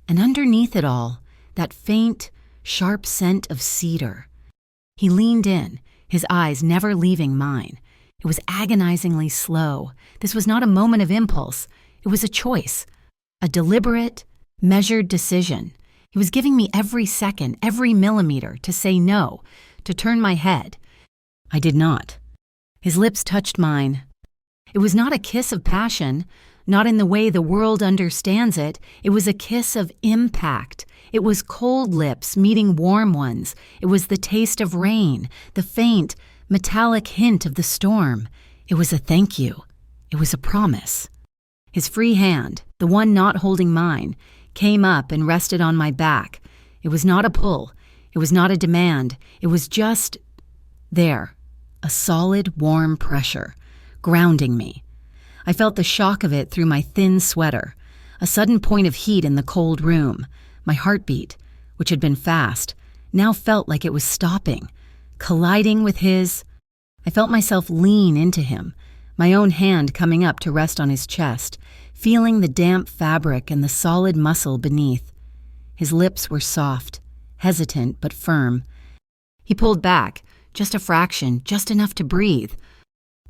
And underneath it all, that faint, sharp scent of cedar. He leaned in, his eyes never leaving mine. It was agonizingly slow. This was not a moment of impulse. It was a choice, a deliberate, measured decision. He was giving me every second, every millimeter to say no, to turn my head. I did not. His lips touched mine. It was not a kiss of passion, not in the way the world understands it. It was a kiss of impact. It was cold lips meeting warm ones. It was the taste of rain, the faint, metallic hint of the storm. It was a thank you. It was a promise. His free hand, the one not holding mine, came up and rested on my back. It was not a pull. It was not a demand. It was just there, a solid, warm pressure, grounding me. I felt the shock of it through my thin sweater, a sudden point of heat in the cold room. My heartbeat, which had been fast, now felt like it was stopping, colliding with his. I felt myself lean into him, my own hand coming up to rest on his chest, feeling the damp fabric and the solid muscle beneath. His lips were soft, hesitant but firm. He pulled back, just a fraction, just enough to breathe.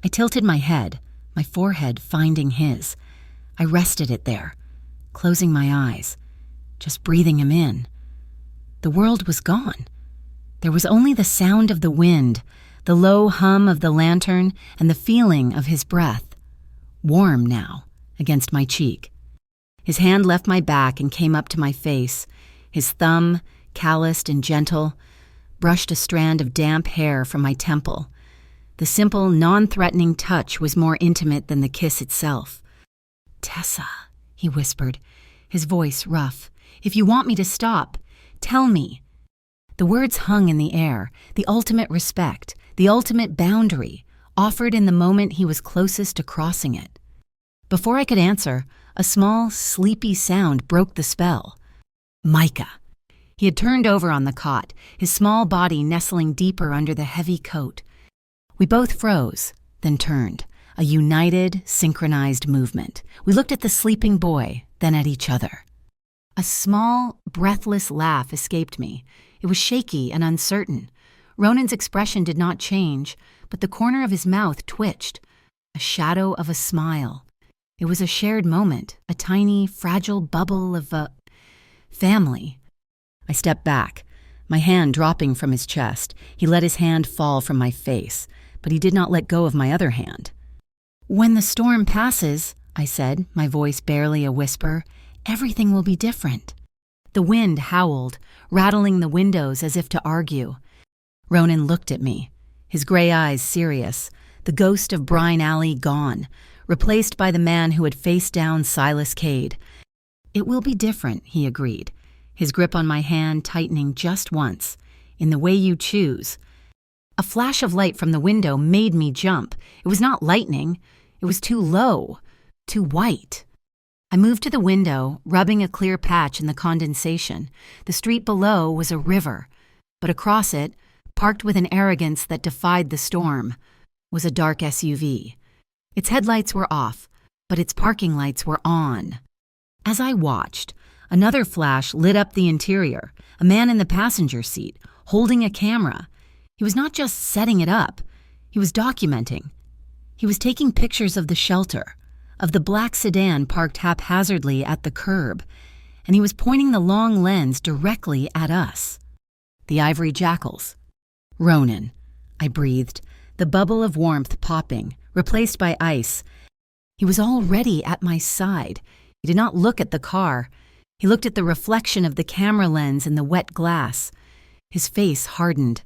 I tilted my head, my forehead finding his. I rested it there, closing my eyes, just breathing him in. The world was gone. There was only the sound of the wind, the low hum of the lantern, and the feeling of his breath, warm now, against my cheek. His hand left my back and came up to my face. His thumb, calloused and gentle, brushed a strand of damp hair from my temple. The simple, non-threatening touch was more intimate than the kiss itself. "Tessa," he whispered, his voice rough. "If you want me to stop, tell me." The words hung in the air, the ultimate respect, the ultimate boundary, offered in the moment he was closest to crossing it. Before I could answer, a small, sleepy sound broke the spell. Micah. He had turned over on the cot, his small body nestling deeper under the heavy coat. We both froze, then turned, a united, synchronized movement. We looked at the sleeping boy, then at each other. A small, breathless laugh escaped me. It was shaky and uncertain. Ronan's expression did not change, but the corner of his mouth twitched, a shadow of a smile. It was a shared moment, a tiny, fragile bubble of a family. I stepped back, my hand dropping from his chest. He let his hand fall from my face, but he did not let go of my other hand. "When the storm passes," I said, my voice barely a whisper, "everything will be different." The wind howled, rattling the windows as if to argue. Ronan looked at me, his gray eyes serious, the ghost of Brine Alley gone, replaced by the man who had faced down Silas Cade. "It will be different," he agreed, his grip on my hand tightening just once, "in the way you choose." A flash of light from the window made me jump. It was not lightning. It was too low, too white. I moved to the window, rubbing a clear patch in the condensation. The street below was a river, but across it, parked with an arrogance that defied the storm, was a dark SUV. Its headlights were off, but its parking lights were on. As I watched, another flash lit up the interior, a man in the passenger seat, holding a camera. He was not just setting it up, he was documenting. He was taking pictures of the shelter, of the black sedan parked haphazardly at the curb, and he was pointing the long lens directly at us. The ivory jackals. "Ronan," I breathed, the bubble of warmth popping, replaced by ice. He was already at my side. He did not look at the car. He looked at the reflection of the camera lens in the wet glass. His face hardened,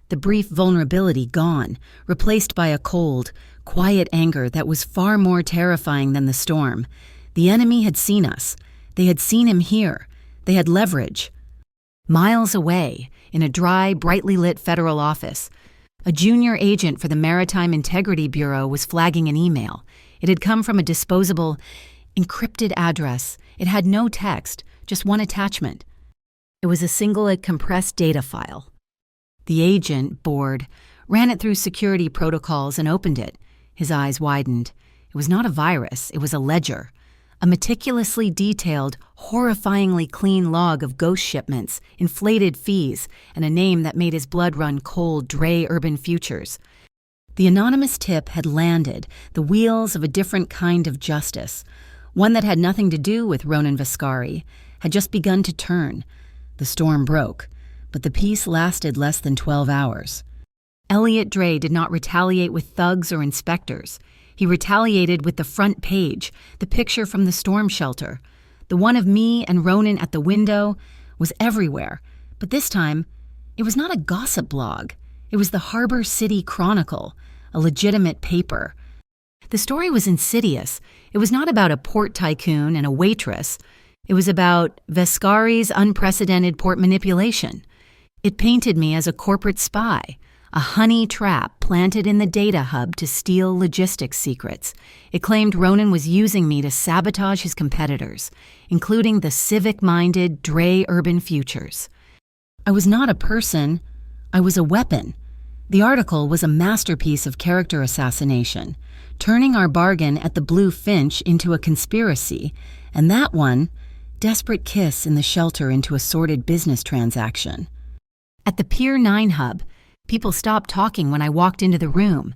the brief vulnerability gone, replaced by a cold, quiet anger that was far more terrifying than the storm. The enemy had seen us. They had seen him here. They had leverage. Miles away, in a dry, brightly lit federal office, a junior agent for the Maritime Integrity Bureau was flagging an email. It had come from a disposable, encrypted address. It had no text, just one attachment. It was a single compressed data file. The agent, bored, ran it through security protocols and opened it. His eyes widened. It was not a virus, it was a ledger. A meticulously detailed, horrifyingly clean log of ghost shipments, inflated fees, and a name that made his blood run cold. Dre Urban Futures. The anonymous tip had landed, the wheels of a different kind of justice, one that had nothing to do with Ronan Viscari, had just begun to turn. The storm broke, but the peace lasted less than 12 hours. Elliot Dre did not retaliate with thugs or inspectors. He retaliated with the front page, the picture from the storm shelter. The one of me and Ronan at the window was everywhere, but this time, it was not a gossip blog. It was the Harbor City Chronicle, a legitimate paper. The story was insidious. It was not about a port tycoon and a waitress. It was about Viscari's unprecedented port manipulation. It painted me as a corporate spy, a honey trap planted in the data hub to steal logistics secrets. It claimed Ronan was using me to sabotage his competitors, including the civic-minded Dre Urban Futures. I was not a person. I was a weapon. The article was a masterpiece of character assassination, turning our bargain at the Blue Finch into a conspiracy, and that one, desperate kiss in the shelter into a sordid business transaction. At the Pier 9 hub, people stopped talking when I walked into the room.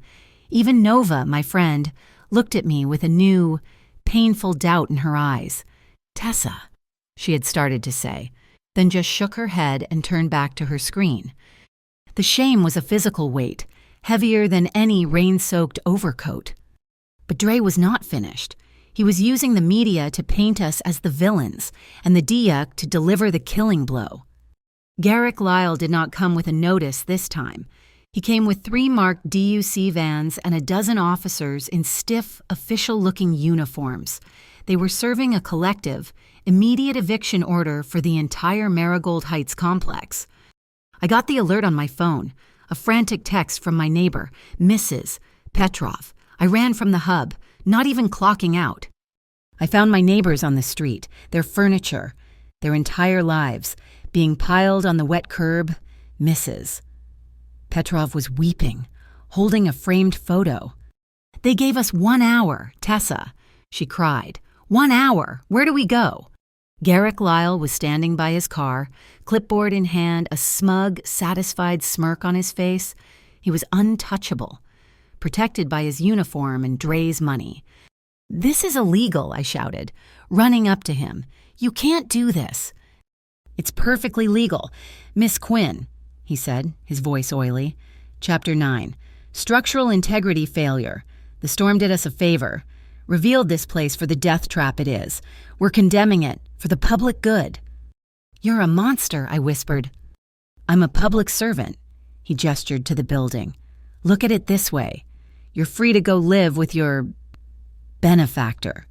Even Nova, my friend, looked at me with a new, painful doubt in her eyes. "Tessa," she had started to say, then just shook her head and turned back to her screen. The shame was a physical weight, heavier than any rain-soaked overcoat. But Dre was not finished. He was using the media to paint us as the villains, and the Diak to deliver the killing blow. Garrick Lyle did not come with a notice this time. He came with 3 marked DUC vans and a dozen officers in stiff, official-looking uniforms. They were serving a collective, immediate eviction order for the entire Marigold Heights complex. I got the alert on my phone, a frantic text from my neighbor, Mrs. Petrov. I ran from the hub, not even clocking out. I found my neighbors on the street, their furniture, their entire lives, being piled on the wet curb. Mrs. Petrov was weeping, holding a framed photo. "They gave us 1 hour, Tessa," she cried. "1 hour! Where do we go?" Garrick Lyle was standing by his car, clipboard in hand, a smug, satisfied smirk on his face. He was untouchable, protected by his uniform and Dre's money. "This is illegal," I shouted, running up to him. "You can't do this." "It's perfectly legal. Miss Quinn," he said, his voice oily. Chapter 9. Structural integrity failure. The storm did us a favor. Revealed this place for the death trap it is. We're condemning it for the public good. "You're a monster," I whispered. "I'm a public servant," he gestured to the building. "Look at it this way. You're free to go live with your benefactor.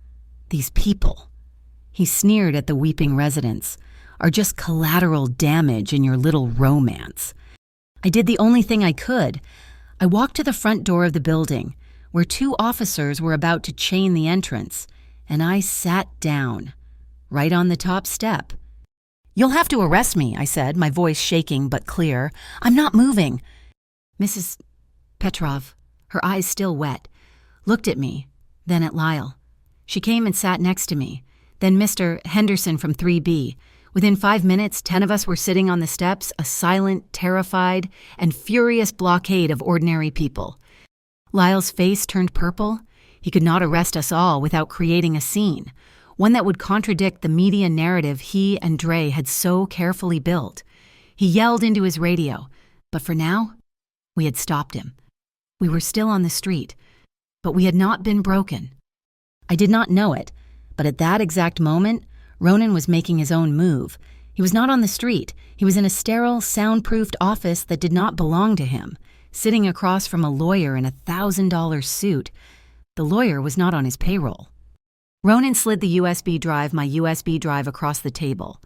These people," he sneered at the weeping residents, "are just collateral damage in your little romance." I did the only thing I could. I walked to the front door of the building, where 2 officers were about to chain the entrance, and I sat down, right on the top step. "You'll have to arrest me," I said, my voice shaking but clear. "I'm not moving." Mrs. Petrov, her eyes still wet, looked at me, then at Lyle. She came and sat next to me, then Mr. Henderson from 3B. Within 5 minutes, 10 of us were sitting on the steps, a silent, terrified, and furious blockade of ordinary people. Lyle's face turned purple. He could not arrest us all without creating a scene, one that would contradict the media narrative he and Dre had so carefully built. He yelled into his radio, but for now, we had stopped him. We were still on the street, but we had not been broken. I did not know it, but at that exact moment, Ronan was making his own move. He was not on the street. He was in a sterile, soundproofed office that did not belong to him, sitting across from a lawyer in a $1,000 suit. The lawyer was not on his payroll. Ronan slid the my USB drive across the table.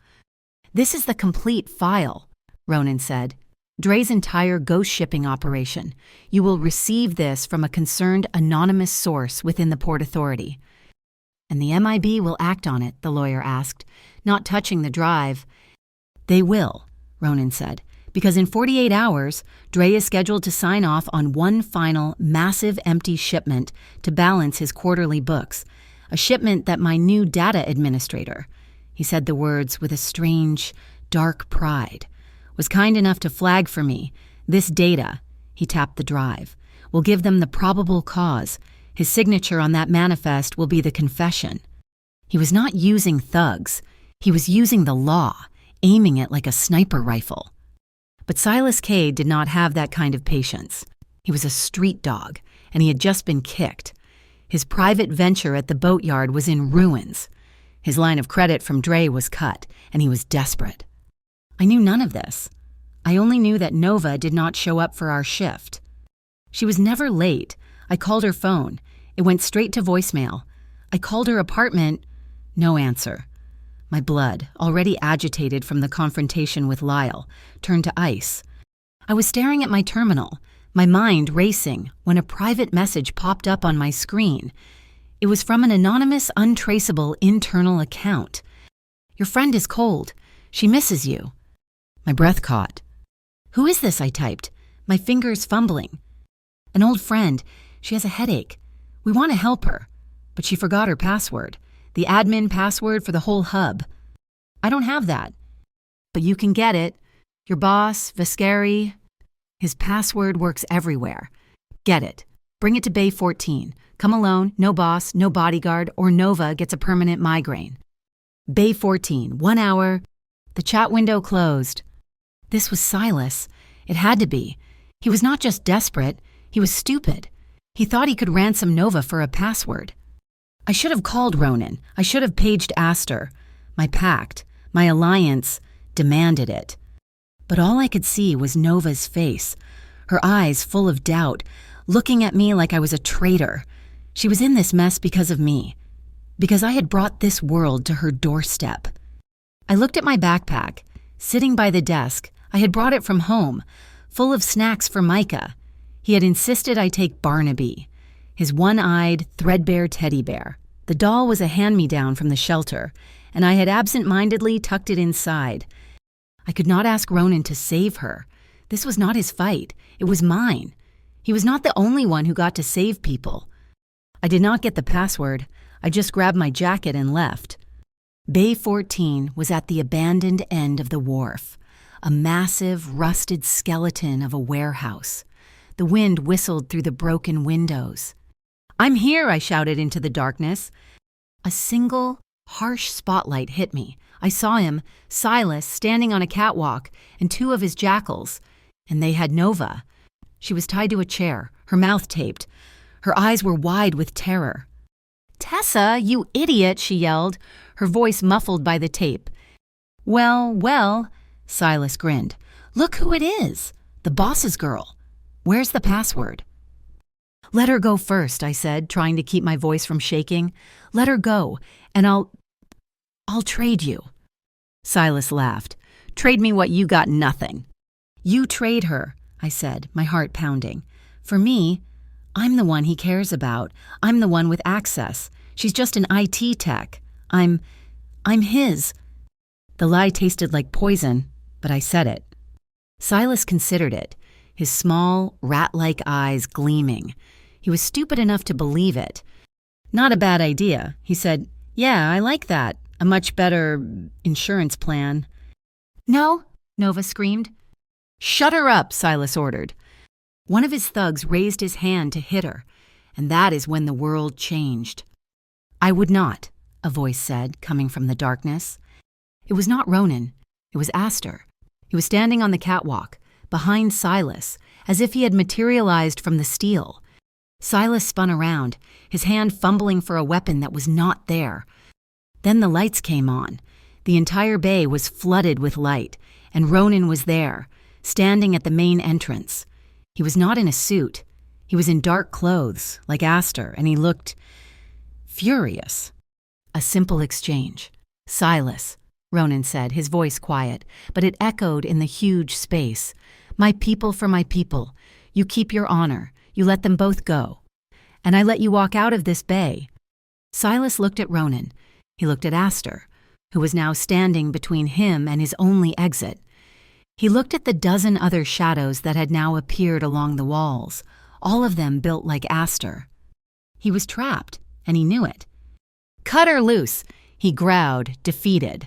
"This is the complete file," Ronan said. "Dre's entire ghost shipping operation. You will receive this from a concerned anonymous source within the Port Authority." "And the MIB will act on it?" the lawyer asked, not touching the drive. "They will," Ronan said, "because in 48 hours, Dre is scheduled to sign off on one final, massive empty shipment to balance his quarterly books, a shipment that my new data administrator," he said the words with a strange, dark pride, "was kind enough to flag for me. This data," he tapped the drive, "will give them the probable cause. His signature on that manifest will be the confession." He was not using thugs. He was using the law, aiming it like a sniper rifle. But Silas Cade did not have that kind of patience. He was a street dog, and he had just been kicked. His private venture at the boatyard was in ruins. His line of credit from Dre was cut, and he was desperate. I knew none of this. I only knew that Nova did not show up for our shift. She was never late. I called her phone. It went straight to voicemail. I called her apartment. No answer. My blood, already agitated from the confrontation with Lyle, turned to ice. I was staring at my terminal, my mind racing, when a private message popped up on my screen. It was from an anonymous, untraceable internal account. "Your friend is cold. She misses you." My breath caught. "Who is this?" I typed, my fingers fumbling. "An old friend. She has a headache. We want to help her, but she forgot her password, the admin password for the whole hub." "I don't have that." "But you can get it. Your boss, Viscari, his password works everywhere. Get it. Bring it to Bay 14. Come alone, no boss, no bodyguard, or Nova gets a permanent migraine." Bay 14, 1 hour. The chat window closed. This was Silas. It had to be. He was not just desperate. He was stupid. He thought he could ransom Nova for a password. I should have called Ronan. I should have paged Astor. My pact, my alliance, demanded it. But all I could see was Nova's face, her eyes full of doubt, looking at me like I was a traitor. She was in this mess because of me, because I had brought this world to her doorstep. I looked at my backpack, sitting by the desk. I had brought it from home, full of snacks for Micah. He had insisted I take Barnaby, his one-eyed, threadbare teddy bear. The doll was a hand-me-down from the shelter, and I had absent-mindedly tucked it inside. I could not ask Ronan to save her. This was not his fight. It was mine. He was not the only one who got to save people. I did not get the password. I just grabbed my jacket and left. Bay 14 was at the abandoned end of the wharf, a massive, rusted skeleton of a warehouse. The wind whistled through the broken windows. "I'm here," I shouted into the darkness. A single, harsh spotlight hit me. I saw him, Silas, standing on a catwalk, and 2 of his jackals, and they had Nova. She was tied to a chair, her mouth taped. Her eyes were wide with terror. "Tessa, you idiot," she yelled, her voice muffled by the tape. Well, Silas grinned. "Look who it is, the boss's girl. Where's the password?" "Let her go first," I said, trying to keep my voice from shaking. "Let her go, and I'll trade you." Silas laughed. "Trade me what you got nothing." "You trade her," I said, my heart pounding. "For me, I'm the one he cares about. I'm the one with access. She's just an IT tech. I'm his." The lie tasted like poison, but I said it. Silas considered it, his small, rat-like eyes gleaming. He was stupid enough to believe it. "Not a bad idea," he said. "Yeah, I like that. A much better insurance plan." "No," Nova screamed. "Shut her up," Silas ordered. One of his thugs raised his hand to hit her, and that is when the world changed. "I would not," a voice said, coming from the darkness. It was not Ronan. It was Astor. He was standing on the catwalk, behind Silas, as if he had materialized from the steel. Silas spun around, his hand fumbling for a weapon that was not there. Then the lights came on. The entire bay was flooded with light, and Ronan was there, standing at the main entrance. He was not in a suit. He was in dark clothes, like Astor, and he looked furious. A simple exchange. Silas, Ronan said, his voice quiet, but it echoed in the huge space. My people for my people. You keep your honor. You let them both go. And I let you walk out of this bay. Silas looked at Ronan. He looked at Astor, who was now standing between him and his only exit. He looked at the dozen other shadows that had now appeared along the walls, all of them built like Astor. He was trapped, and he knew it. Cut her loose, he growled, defeated.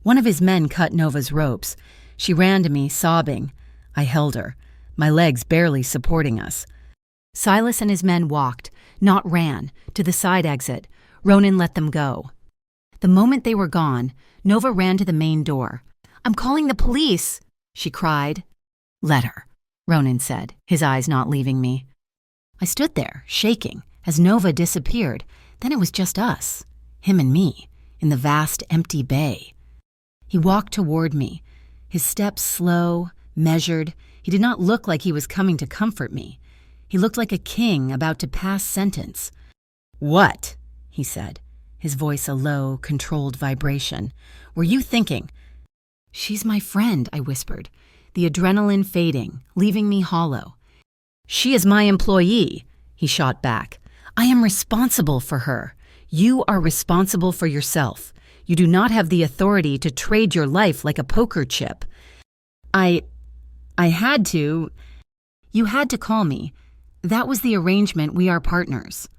One of his men cut Nova's ropes. She ran to me, sobbing. I held her, my legs barely supporting us. Silas and his men walked, not ran, to the side exit. Ronan let them go. The moment they were gone, Nova ran to the main door. I'm calling the police, she cried. Let her, Ronan said, his eyes not leaving me. I stood there, shaking, as Nova disappeared. Then it was just us, him and me, in the vast empty bay. He walked toward me, his steps slow, measured. He did not look like he was coming to comfort me. He looked like a king about to pass sentence. What? He said, his voice a low, controlled vibration. Were you thinking? She's my friend, I whispered, the adrenaline fading, leaving me hollow. She is my employee, he shot back. I am responsible for her. You are responsible for yourself. You do not have the authority to trade your life like a poker chip. I had to. You had to call me. That was the arrangement. We are partners.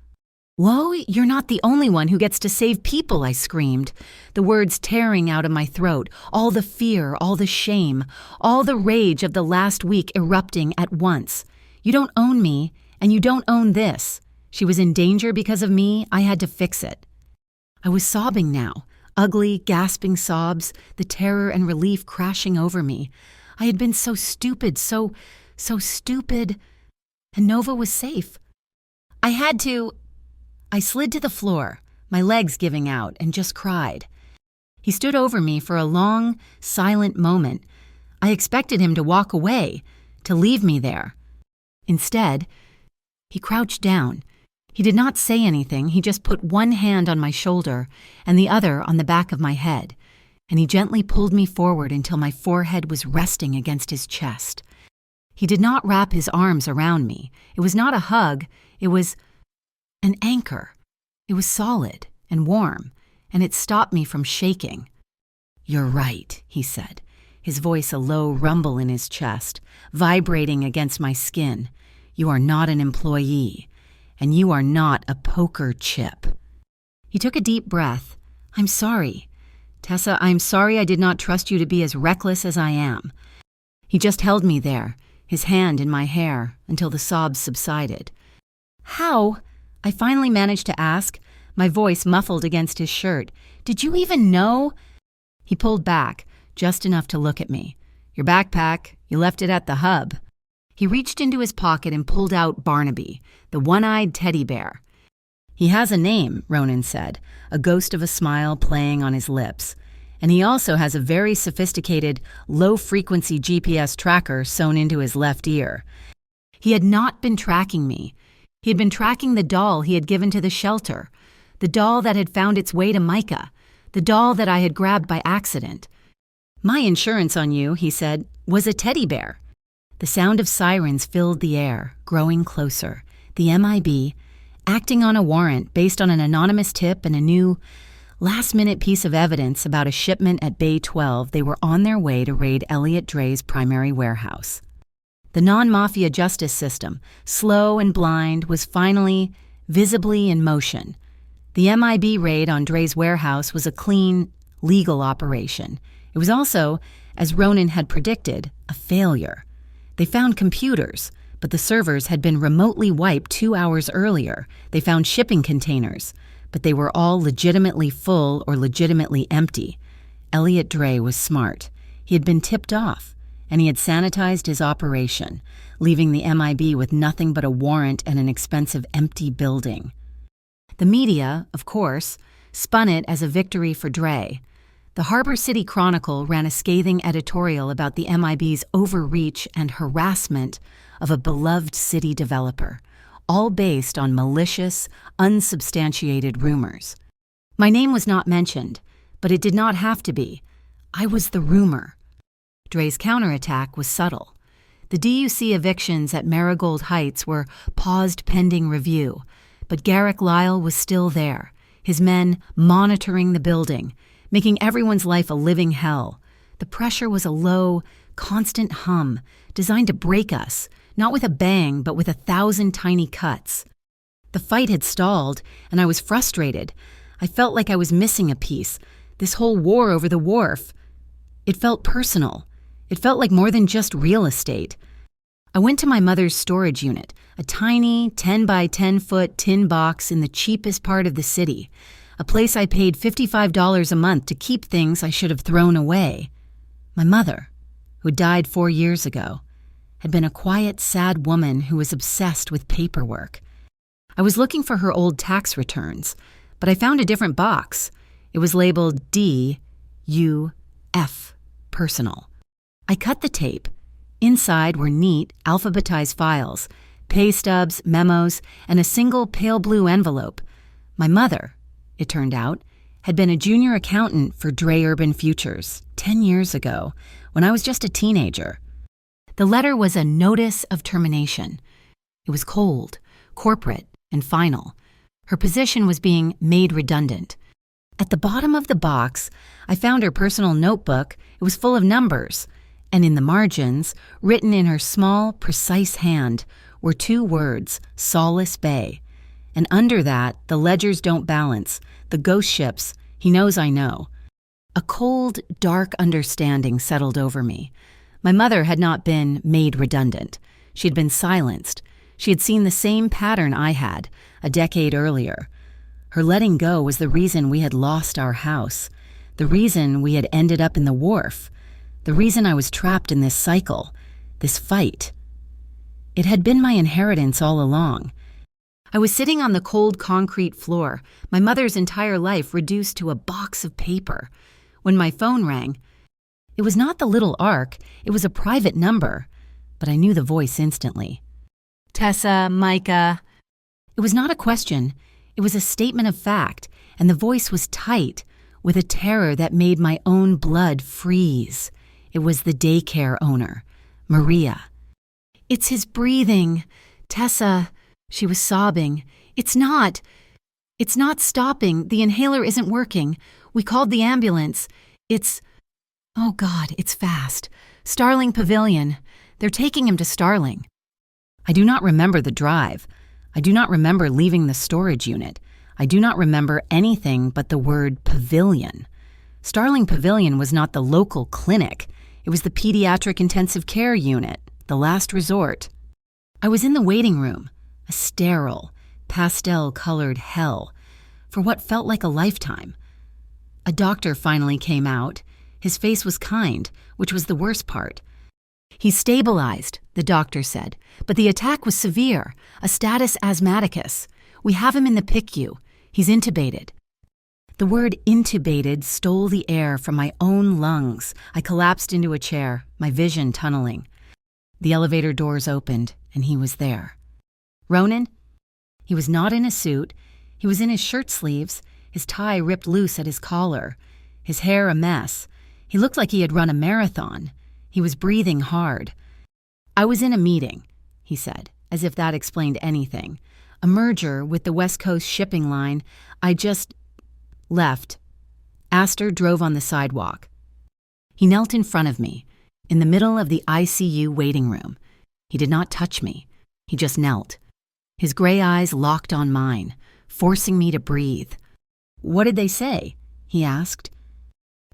Whoa, you're not the only one who gets to save people, I screamed, the words tearing out of my throat, all the fear, all the shame, all the rage of the last week erupting at once. You don't own me, and you don't own this. She was in danger because of me. I had to fix it. I was sobbing now, ugly, gasping sobs, the terror and relief crashing over me. I had been so stupid, so stupid. And Nova was safe. I had to. I slid to the floor, my legs giving out, and just cried. He stood over me for a long, silent moment. I expected him to walk away, to leave me there. Instead, he crouched down. He did not say anything. He just put one hand on my shoulder and the other on the back of my head, and he gently pulled me forward until my forehead was resting against his chest. He did not wrap his arms around me. It was not a hug. It was an anchor. It was solid and warm, and it stopped me from shaking. You're right, he said, his voice a low rumble in his chest, vibrating against my skin. You are not an employee, and you are not a poker chip. He took a deep breath. I'm sorry. Tessa, I'm sorry I did not trust you to be as reckless as I am. He just held me there, his hand in my hair, until the sobs subsided. How? I finally managed to ask, my voice muffled against his shirt. Did you even know? He pulled back, just enough to look at me. Your backpack, you left it at the hub. He reached into his pocket and pulled out Barnaby, the one-eyed teddy bear. He has a name, Ronan said, a ghost of a smile playing on his lips. And he also has a very sophisticated, low-frequency GPS tracker sewn into his left ear. He had not been tracking me. He had been tracking the doll he had given to the shelter, the doll that had found its way to Micah, the doll that I had grabbed by accident. My insurance on you, he said, was a teddy bear. The sound of sirens filled the air, growing closer. The MIB, acting on a warrant based on an anonymous tip and a new, last-minute piece of evidence about a shipment at Bay 12, they were on their way to raid Elliot Dre's primary warehouse. The non-mafia justice system, slow and blind, was finally, visibly in motion. The MIB raid on Dre's warehouse was a clean, legal operation. It was also, as Ronan had predicted, a failure. They found computers, but the servers had been remotely wiped 2 hours earlier. They found shipping containers, but they were all legitimately full or legitimately empty. Elliot Dre was smart. He had been tipped off, and he had sanitized his operation, leaving the MIB with nothing but a warrant and an expensive empty building. The media, of course, spun it as a victory for Dre. The Harbor City Chronicle ran a scathing editorial about the MIB's overreach and harassment of a beloved city developer, all based on malicious, unsubstantiated rumors. My name was not mentioned, but it did not have to be. I was the rumor. Dre's counterattack was subtle. The DUC evictions at Marigold Heights were paused pending review, but Garrick Lyle was still there, his men monitoring the building, making everyone's life a living hell. The pressure was a low, constant hum, designed to break us, not with a bang, but with 1,000 tiny cuts. The fight had stalled, and I was frustrated. I felt like I was missing a piece, this whole war over the wharf. It felt personal. It felt like more than just real estate. I went to my mother's storage unit, a tiny 10 by 10 foot tin box in the cheapest part of the city, a place I paid $55 a month to keep things I should have thrown away. My mother, who died 4 years ago, had been a quiet, sad woman who was obsessed with paperwork. I was looking for her old tax returns, but I found a different box. It was labeled D-U-F, personal. I cut the tape. Inside were neat, alphabetized files, pay stubs, memos, and a single pale blue envelope. My mother, it turned out, had been a junior accountant for Dre Urban Futures 10 years ago, when I was just a teenager. The letter was a notice of termination. It was cold, corporate, and final. Her position was being made redundant. At the bottom of the box, I found her personal notebook. It was full of numbers, and in the margins, written in her small, precise hand, were 2 words, Solace Bay. And under that, the ledgers don't balance, the ghost ships, he knows I know. A cold, dark understanding settled over me. My mother had not been made redundant. She had been silenced. She had seen the same pattern I had, a decade earlier. Her letting go was the reason we had lost our house, the reason we had ended up in the wharf, the reason I was trapped in this cycle, this fight. It had been my inheritance all along. I was sitting on the cold concrete floor, my mother's entire life reduced to a box of paper. When my phone rang, it was not the little arc, it was a private number, but I knew the voice instantly. Tessa, Micah. It was not a question, it was a statement of fact, and the voice was tight, with a terror that made my own blood freeze. It was the daycare owner, Maria. It's his breathing. Tessa, she was sobbing. It's not stopping. The inhaler isn't working. We called the ambulance. Oh God, it's fast. Starling Pavilion. They're taking him to Starling. I do not remember the drive. I do not remember leaving the storage unit. I do not remember anything but the word pavilion. Starling Pavilion was not the local clinic. It was the pediatric intensive care unit, the last resort. I was in the waiting room, a sterile, pastel-colored hell, for what felt like a lifetime. A doctor finally came out. His face was kind, which was the worst part. He's stabilized, the doctor said, but the attack was severe, a status asthmaticus. We have him in the PICU. He's intubated. The word intubated stole the air from my own lungs. I collapsed into a chair, my vision tunneling. The elevator doors opened, and he was there. Ronan? He was not in a suit. He was in his shirt sleeves, his tie ripped loose at his collar, his hair a mess. He looked like he had run a marathon. He was breathing hard. I was in a meeting, he said, as if that explained anything. A merger with the West Coast shipping line. I just left. Astor drove on the sidewalk. He knelt in front of me, in the middle of the ICU waiting room. He did not touch me. He just knelt. His gray eyes locked on mine, forcing me to breathe. What did they say? He asked.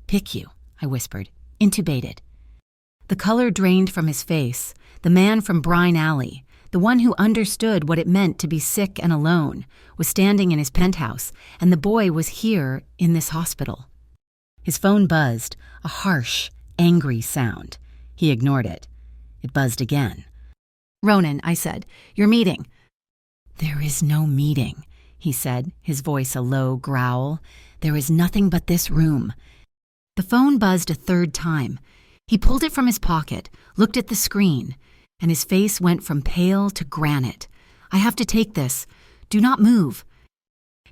PICU, I whispered. Intubated. The color drained from his face. The man from Brine Alley, the one who understood what it meant to be sick and alone, was standing in his penthouse, and the boy was here in this hospital. His phone buzzed, a harsh, angry sound. He ignored it. It buzzed again. Ronan, I said, your meeting. There is no meeting, he said, his voice a low growl. There is nothing but this room. The phone buzzed a third time. He pulled it from his pocket, looked at the screen, and his face went from pale to granite. I have to take this. Do not move.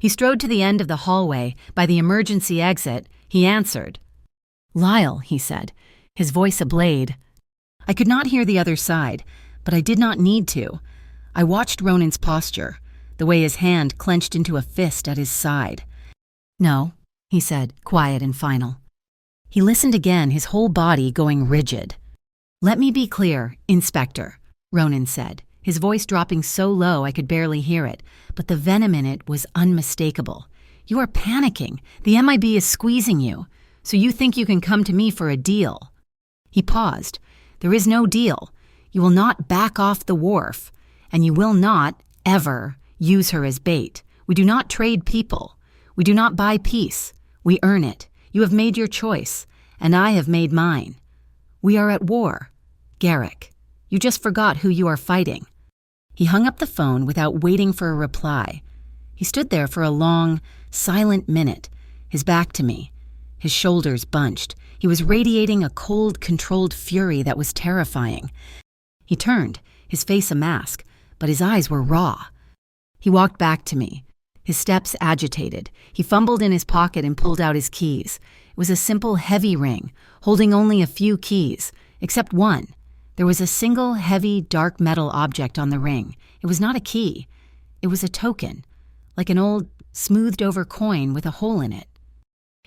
He strode to the end of the hallway, by the emergency exit. He answered. "Lyle," he said, his voice ablade. I could not hear the other side, but I did not need to. I watched Ronan's posture, the way his hand clenched into a fist at his side. "No," he said, quiet and final. He listened again, his whole body going rigid. "Let me be clear, Inspector," Ronan said, his voice dropping so low I could barely hear it, but the venom in it was unmistakable. "You are panicking. The MIB is squeezing you, so you think you can come to me for a deal." He paused. "There is no deal. You will not back off the wharf, and you will not, ever, use her as bait. We do not trade people. We do not buy peace. We earn it. You have made your choice, and I have made mine. We are at war. Garrick, you just forgot who you are fighting." He hung up the phone without waiting for a reply. He stood there for a long, silent minute, his back to me, his shoulders bunched. He was radiating a cold, controlled fury that was terrifying. He turned, his face a mask, but his eyes were raw. He walked back to me, his steps agitated. He fumbled in his pocket and pulled out his keys. It was a simple, heavy ring, holding only a few keys, except one. There was a single, heavy, dark metal object on the ring. It was not a key. It was a token, like an old, smoothed-over coin with a hole in it.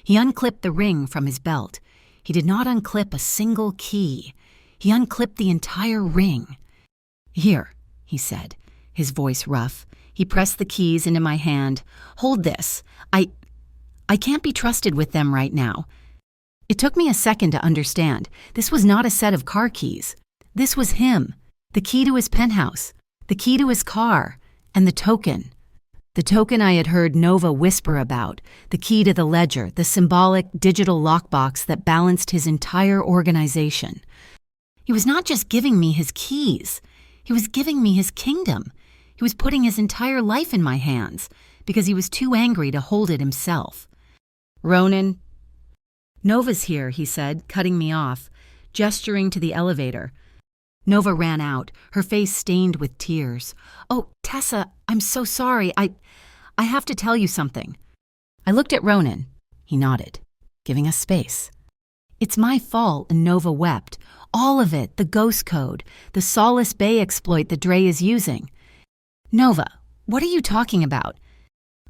He unclipped the ring from his belt. He did not unclip a single key. He unclipped the entire ring. "Here," he said, his voice rough. He pressed the keys into my hand. "Hold this. I can't be trusted with them right now." It took me a second to understand. This was not a set of car keys. This was him, the key to his penthouse, the key to his car, and the token. The token I had heard Nova whisper about, the key to the ledger, the symbolic digital lockbox that balanced his entire organization. He was not just giving me his keys. He was giving me his kingdom. He was putting his entire life in my hands because he was too angry to hold it himself. "Ronan." "Nova's here," he said, cutting me off, gesturing to the elevator. Nova ran out, her face stained with tears. "Oh, Tessa, I'm so sorry. I have to tell you something." I looked at Ronan. He nodded, giving us space. "It's my fault," and Nova wept. "All of it, the ghost code, the Solace Bay exploit that Dre is using." "Nova, what are you talking about?"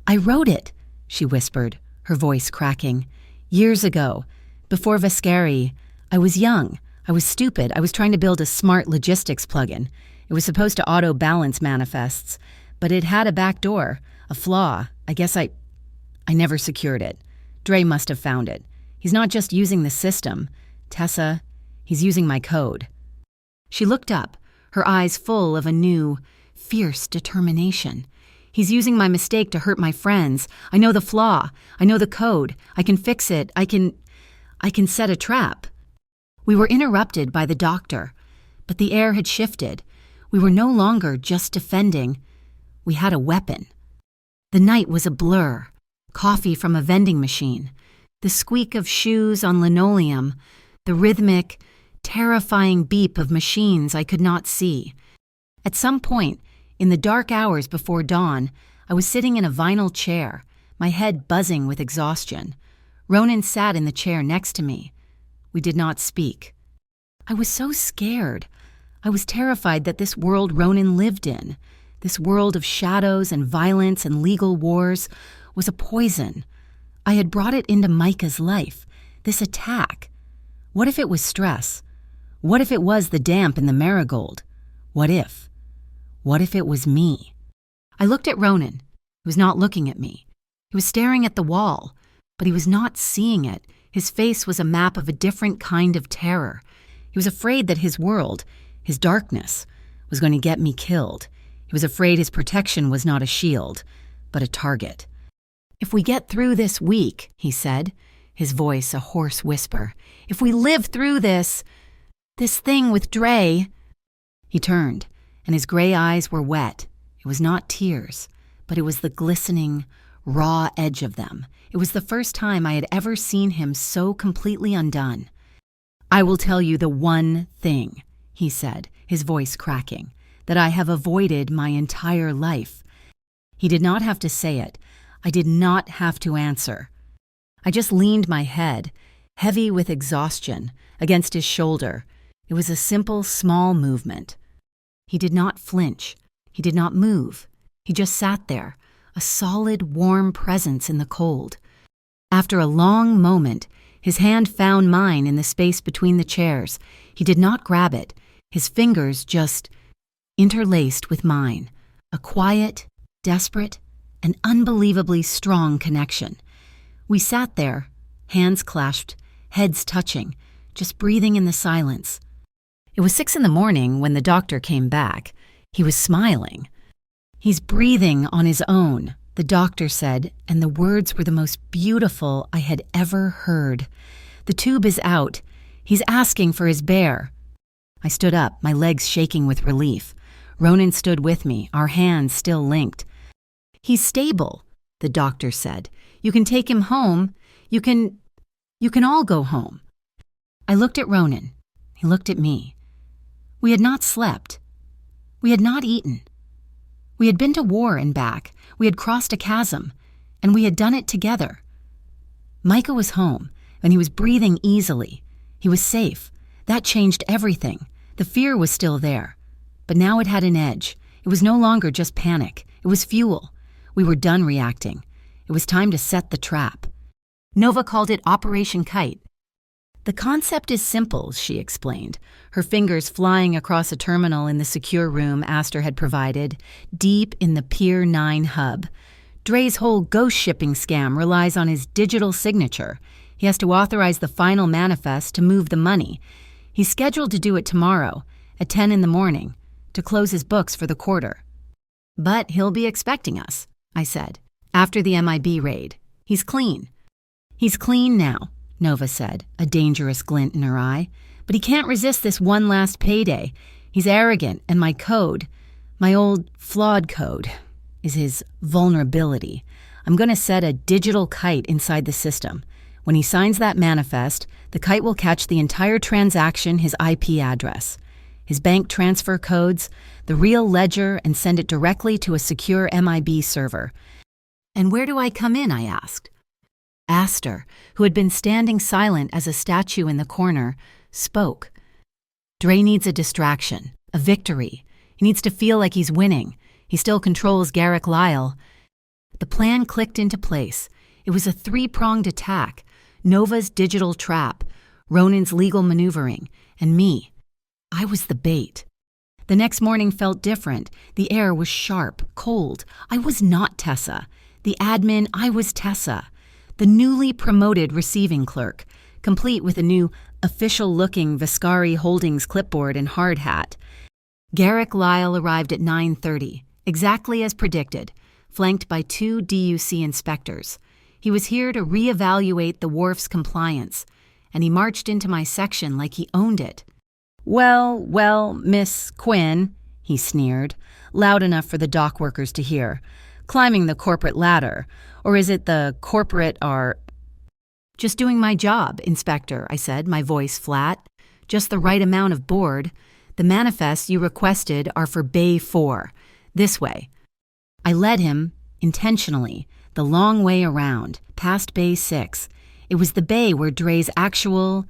"I wrote it," she whispered, her voice cracking. "Years ago, before Vescari, I was young. I was stupid. I was trying to build a smart logistics plugin. It was supposed to auto-balance manifests, but it had a backdoor, a flaw. I guess I never secured it. Dre must have found it. He's not just using the system. Tessa, he's using my code." She looked up, her eyes full of a new, fierce determination. "He's using my mistake to hurt my friends. I know the flaw. I know the code. I can fix it. I can set a trap." We were interrupted by the doctor, but the air had shifted. We were no longer just defending. We had a weapon. The night was a blur. Coffee from a vending machine, the squeak of shoes on linoleum, the rhythmic, terrifying beep of machines I could not see. At some point, in the dark hours before dawn, I was sitting in a vinyl chair, my head buzzing with exhaustion. Ronan sat in the chair next to me. We did not speak. I was so scared. I was terrified that this world Ronan lived in, this world of shadows and violence and legal wars, was a poison. I had brought it into Micah's life, this attack. What if it was stress? What if it was the damp in the marigold? What if? What if it was me? I looked at Ronan. He was not looking at me. He was staring at the wall, but he was not seeing it. His face was a map of a different kind of terror. He was afraid that his world, his darkness, was going to get me killed. He was afraid his protection was not a shield, but a target. "If we get through this week," he said, his voice a hoarse whisper, "if we live through this thing with Dre." He turned, and his gray eyes were wet. It was not tears, but it was the glistening, raw edge of them. It was the first time I had ever seen him so completely undone. "I will tell you the one thing," he said, his voice cracking, "that I have avoided my entire life." He did not have to say it. I did not have to answer. I just leaned my head, heavy with exhaustion, against his shoulder. It was a simple, small movement. He did not flinch. He did not move. He just sat there, a solid, warm presence in the cold. After a long moment, his hand found mine in the space between the chairs. He did not grab it. His fingers just interlaced with mine. A quiet, desperate, and unbelievably strong connection. We sat there, hands clasped, heads touching, just breathing in the silence. It was 6 a.m. when the doctor came back. He was smiling. "He's breathing on his own," the doctor said, and the words were the most beautiful I had ever heard. "The tube is out. He's asking for his bear." I stood up, my legs shaking with relief. Ronan stood with me, our hands still linked. "He's stable," the doctor said. "You can take him home. You can all go home." I looked at Ronan. He looked at me. We had not slept. We had not eaten. We had been to war and back. We had crossed a chasm, and we had done it together. Micah was home, and he was breathing easily. He was safe. That changed everything. The fear was still there, but now it had an edge. It was no longer just panic. It was fuel. We were done reacting. It was time to set the trap. Nova called it Operation Kite. "The concept is simple," she explained, her fingers flying across a terminal in the secure room Astor had provided, deep in the Pier 9 hub. "Dre's whole ghost shipping scam relies on his digital signature. He has to authorize the final manifest to move the money. He's scheduled to do it tomorrow, at 10 in the morning, to close his books for the quarter." "But he'll be expecting us," I said, "after the MIB raid. He's clean." "He's clean now," Nova said, a dangerous glint in her eye. "But he can't resist this one last payday. He's arrogant, and my code, my old, flawed code, is his vulnerability. I'm going to set a digital kite inside the system. When he signs that manifest, the kite will catch the entire transaction, his IP address, his bank transfer codes, the real ledger, and send it directly to a secure MIB server." "And where do I come in?" I asked. Astor, who had been standing silent as a statue in the corner, spoke. "Dre needs a distraction, a victory. He needs to feel like he's winning. He still controls Garrick Lyle." The plan clicked into place. It was a 3-pronged attack: Nova's digital trap, Ronan's legal maneuvering, and me. I was the bait. The next morning felt different. The air was sharp, cold. I was not Tessa. The admin, I was Tessa. The newly promoted receiving clerk, complete with a new official-looking Viscari Holdings clipboard and hard hat. Garrick Lyle arrived at 9:30, exactly as predicted, flanked by 2 DUC inspectors. He was here to reevaluate the wharf's compliance, and he marched into my section like he owned it. Well, Miss Quinn," he sneered, loud enough for the dock workers to hear. "Climbing the corporate ladder. Or is it the corporate are—" "Just doing my job, Inspector," I said, my voice flat. "Just the right amount of bored. The manifests you requested are for Bay 4. This way." I led him, intentionally, the long way around, past Bay 6. It was the bay where Dre's actual,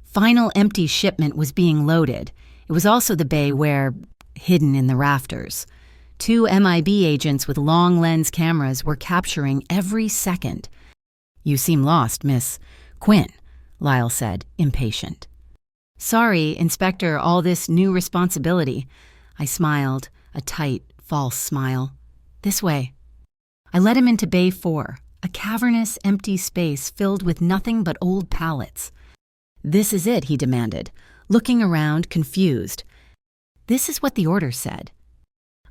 final empty shipment was being loaded. It was also the bay where, hidden in the rafters, 2 MIB agents with long lens cameras were capturing every second. "You seem lost, Miss Quinn," Lyle said, impatient. "Sorry, Inspector, all this new responsibility." I smiled, a tight, false smile. "This way." I led him into Bay 4, a cavernous, empty space filled with nothing but old pallets. "This is it," he demanded, looking around, confused. "This is what the order said."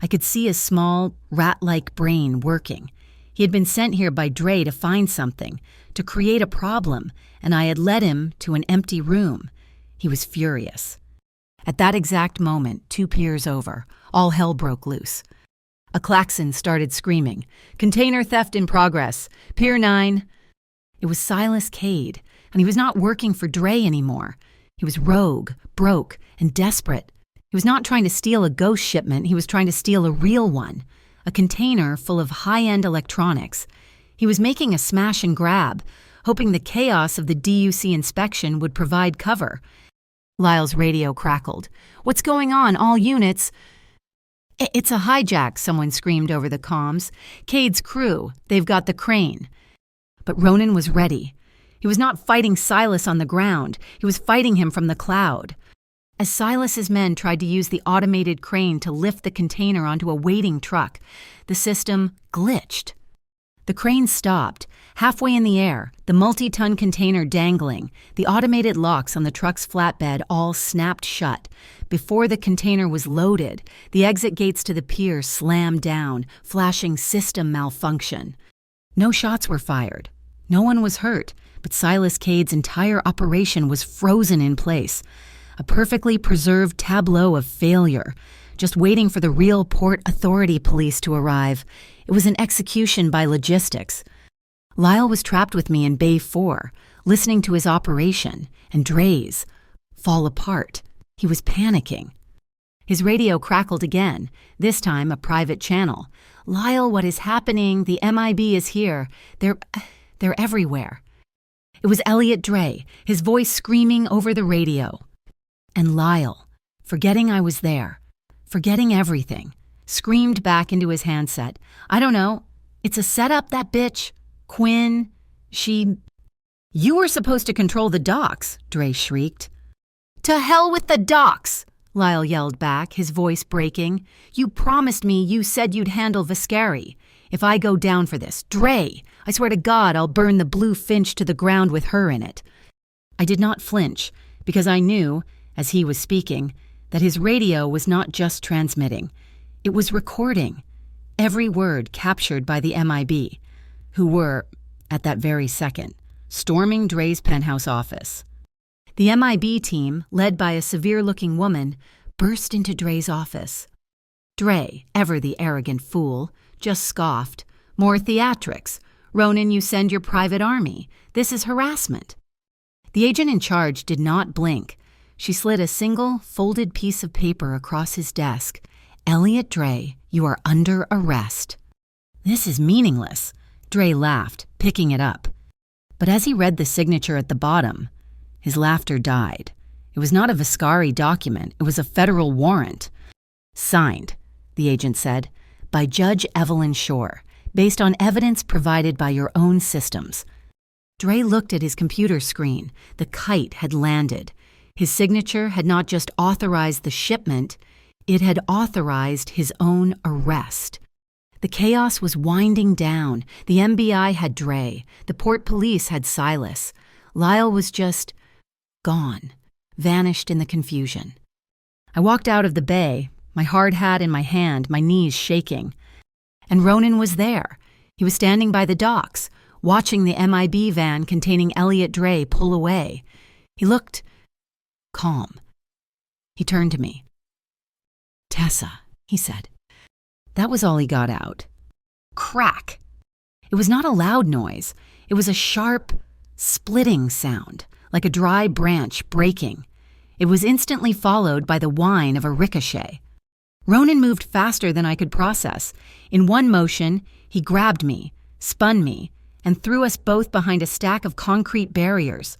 I could see his small, rat-like brain working. He had been sent here by Dre to find something, to create a problem, and I had led him to an empty room. He was furious. At that exact moment, 2 piers over, all hell broke loose. A klaxon started screaming, "Container theft in progress, Pier 9. It was Silas Cade, and he was not working for Dre anymore. He was rogue, broke, and desperate. He was not trying to steal a ghost shipment, he was trying to steal a real one, a container full of high-end electronics. He was making a smash and grab, hoping the chaos of the DUC inspection would provide cover. Lyle's radio crackled. "What's going on, all units?" "It's a hijack," someone screamed over the comms. "Cade's crew, they've got the crane." But Ronan was ready. He was not fighting Silas on the ground. He was fighting him from the cloud. As Silas's men tried to use the automated crane to lift the container onto a waiting truck, the system glitched. The crane stopped, halfway in the air, the multi-ton container dangling, the automated locks on the truck's flatbed all snapped shut. Before the container was loaded, the exit gates to the pier slammed down, flashing system malfunction. No shots were fired. No one was hurt, but Silas Cade's entire operation was frozen in place. A perfectly preserved tableau of failure, just waiting for the real Port Authority police to arrive. It was an execution by logistics. Lyle was trapped with me in Bay 4, listening to his operation, and Dre's fall apart. He was panicking. His radio crackled again, this time a private channel. "Lyle, what is happening? The MIB is here. They're everywhere." It was Elliot Dre, his voice screaming over the radio. And Lyle, forgetting I was there, forgetting everything, screamed back into his handset. "I don't know. It's a setup, that bitch. Quinn, she..." "You were supposed to control the docks," Dre shrieked. "To hell with the docks!" Lyle yelled back, his voice breaking. "You promised me you said you'd handle Viscari. If I go down for this, Dre, I swear to God I'll burn the blue finch to the ground with her in it." I did not flinch, because I knew, as he was speaking, that his radio was not just transmitting. It was recording. Every word captured by the MIB, who were, at that very second, storming Dre's penthouse office. The MIB team, led by a severe-looking woman, burst into Dre's office. Dre, ever the arrogant fool, just scoffed. "More theatrics. Ronan, you send your private army. This is harassment." The agent in charge did not blink. She slid a single, folded piece of paper across his desk. "Elliot Dre, you are under arrest." "This is meaningless," Dre laughed, picking it up. But as he read the signature at the bottom, his laughter died. It was not a Viscari document. It was a federal warrant. "Signed," the agent said, "by Judge Evelyn Shore, based on evidence provided by your own systems." Dre looked at his computer screen. The kite had landed. His signature had not just authorized the shipment, it had authorized his own arrest. The chaos was winding down. The MBI had Dre. The port police had Silas. Lyle was just gone, vanished in the confusion. I walked out of the bay, my hard hat in my hand, my knees shaking. And Ronan was there. He was standing by the docks, watching the MIB van containing Elliot Dre pull away. He looked calm. He turned to me. "Tessa," he said. That was all he got out. Crack. It was not a loud noise. It was a sharp, splitting sound, like a dry branch breaking. It was instantly followed by the whine of a ricochet. Ronan moved faster than I could process. In one motion, he grabbed me, spun me, and threw us both behind a stack of concrete barriers.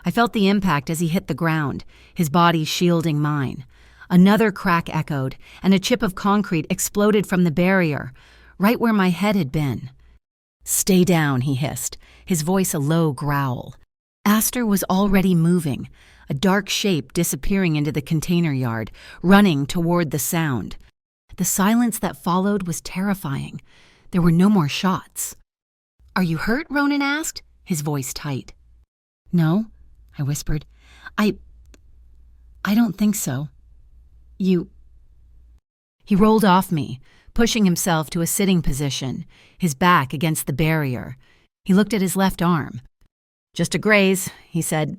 I felt the impact as he hit the ground, his body shielding mine. Another crack echoed, and a chip of concrete exploded from the barrier, right where my head had been. "Stay down," he hissed, his voice a low growl. Astor was already moving, a dark shape disappearing into the container yard, running toward the sound. The silence that followed was terrifying. There were no more shots. "Are you hurt?" Ronan asked, his voice tight. "No," I whispered. I don't think so. You..." He rolled off me, pushing himself to a sitting position, his back against the barrier. He looked at his left arm. "Just a graze," he said.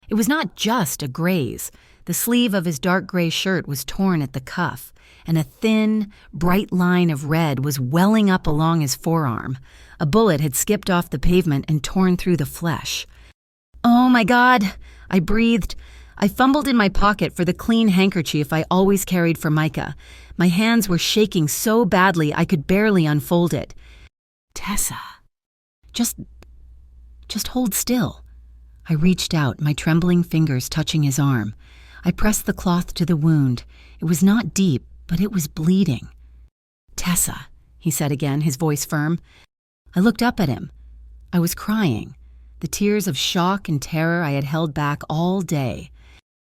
It was not just a graze. The sleeve of his dark gray shirt was torn at the cuff, and a thin, bright line of red was welling up along his forearm. A bullet had skipped off the pavement and torn through the flesh. "Oh my God," I breathed. I fumbled in my pocket for the clean handkerchief I always carried for Micah. My hands were shaking so badly I could barely unfold it. "Tessa," Just hold still." I reached out, my trembling fingers touching his arm. I pressed the cloth to the wound. It was not deep, but it was bleeding. "Tessa," he said again, his voice firm. I looked up at him. I was crying, the tears of shock and terror I had held back all day.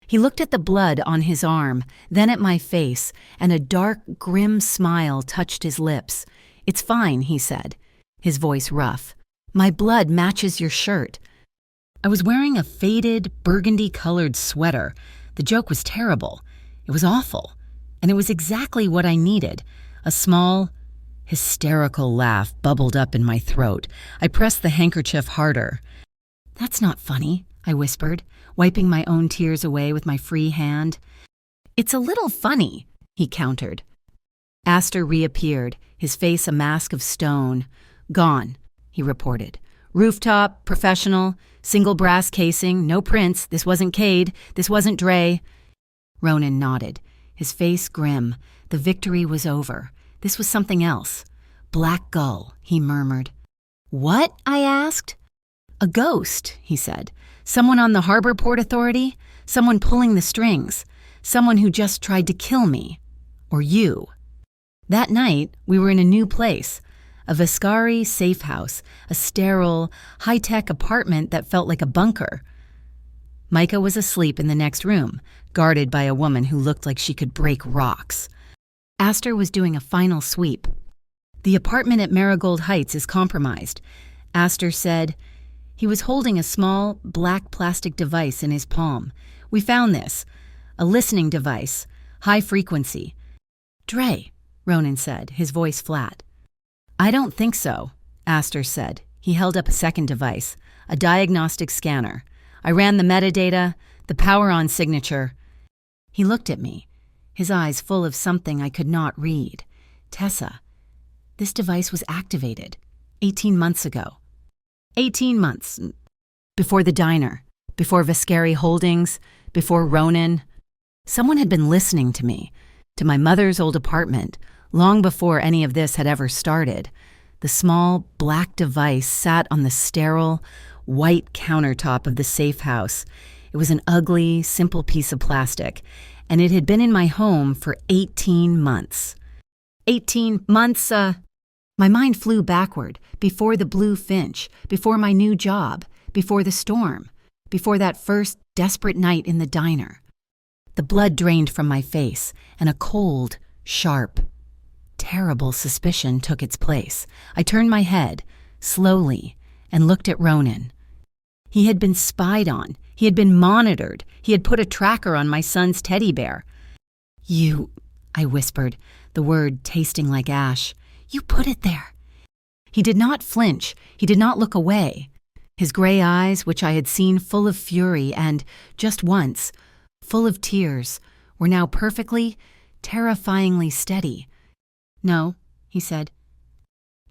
He looked at the blood on his arm, then at my face, and a dark, grim smile touched his lips. "It's fine," he said, his voice rough. "My blood matches your shirt." I was wearing a faded, burgundy-colored sweater. The joke was terrible. It was awful. And it was exactly what I needed. A small, hysterical laugh bubbled up in my throat. I pressed the handkerchief harder. "That's not funny," I whispered, wiping my own tears away with my free hand. "It's a little funny," he countered. Astor reappeared, his face a mask of stone. "Gone," he reported. "Rooftop, professional, single brass casing, no prints. This wasn't Cade. This wasn't Dre." Ronan nodded, his face grim. The victory was over. This was something else. "Black Gull," he murmured. "What?" I asked. "A ghost," he said. "Someone on the Harbor Port Authority. Someone pulling the strings. Someone who just tried to kill me. Or you." That night, we were in a new place. A Viscari safe house, a sterile, high-tech apartment that felt like a bunker. Micah was asleep in the next room, guarded by a woman who looked like she could break rocks. Astor was doing a final sweep. "The apartment at Marigold Heights is compromised," Astor said. He was holding a small, black plastic device in his palm. "We found this. A listening device. High frequency." "Dre," Ronan said, his voice flat. "I don't think so," Astor said. He held up a second device, a diagnostic scanner. "I ran the metadata, the power-on signature." He looked at me, his eyes full of something I could not read. "Tessa, this device was activated 18 months ago. 18 months. Before the diner, before Viscari Holdings, before Ronan. Someone had been listening to me, to my mother's old apartment, long before any of this had ever started. The small, black device sat on the sterile, white countertop of the safe house. It was an ugly, simple piece of plastic, and it had been in my home for 18 months. 18 months, My mind flew backward, before the blue finch, before my new job, before the storm, before that first desperate night in the diner. The blood drained from my face, and a cold, sharp, terrible suspicion took its place. I turned my head, slowly, and looked at Ronan. He had been spied on. He had been monitored. He had put a tracker on my son's teddy bear. "You," I whispered, the word tasting like ash. "You put it there." He did not flinch. He did not look away. His gray eyes, which I had seen full of fury and, just once, full of tears, were now perfectly, terrifyingly steady. "No," he said.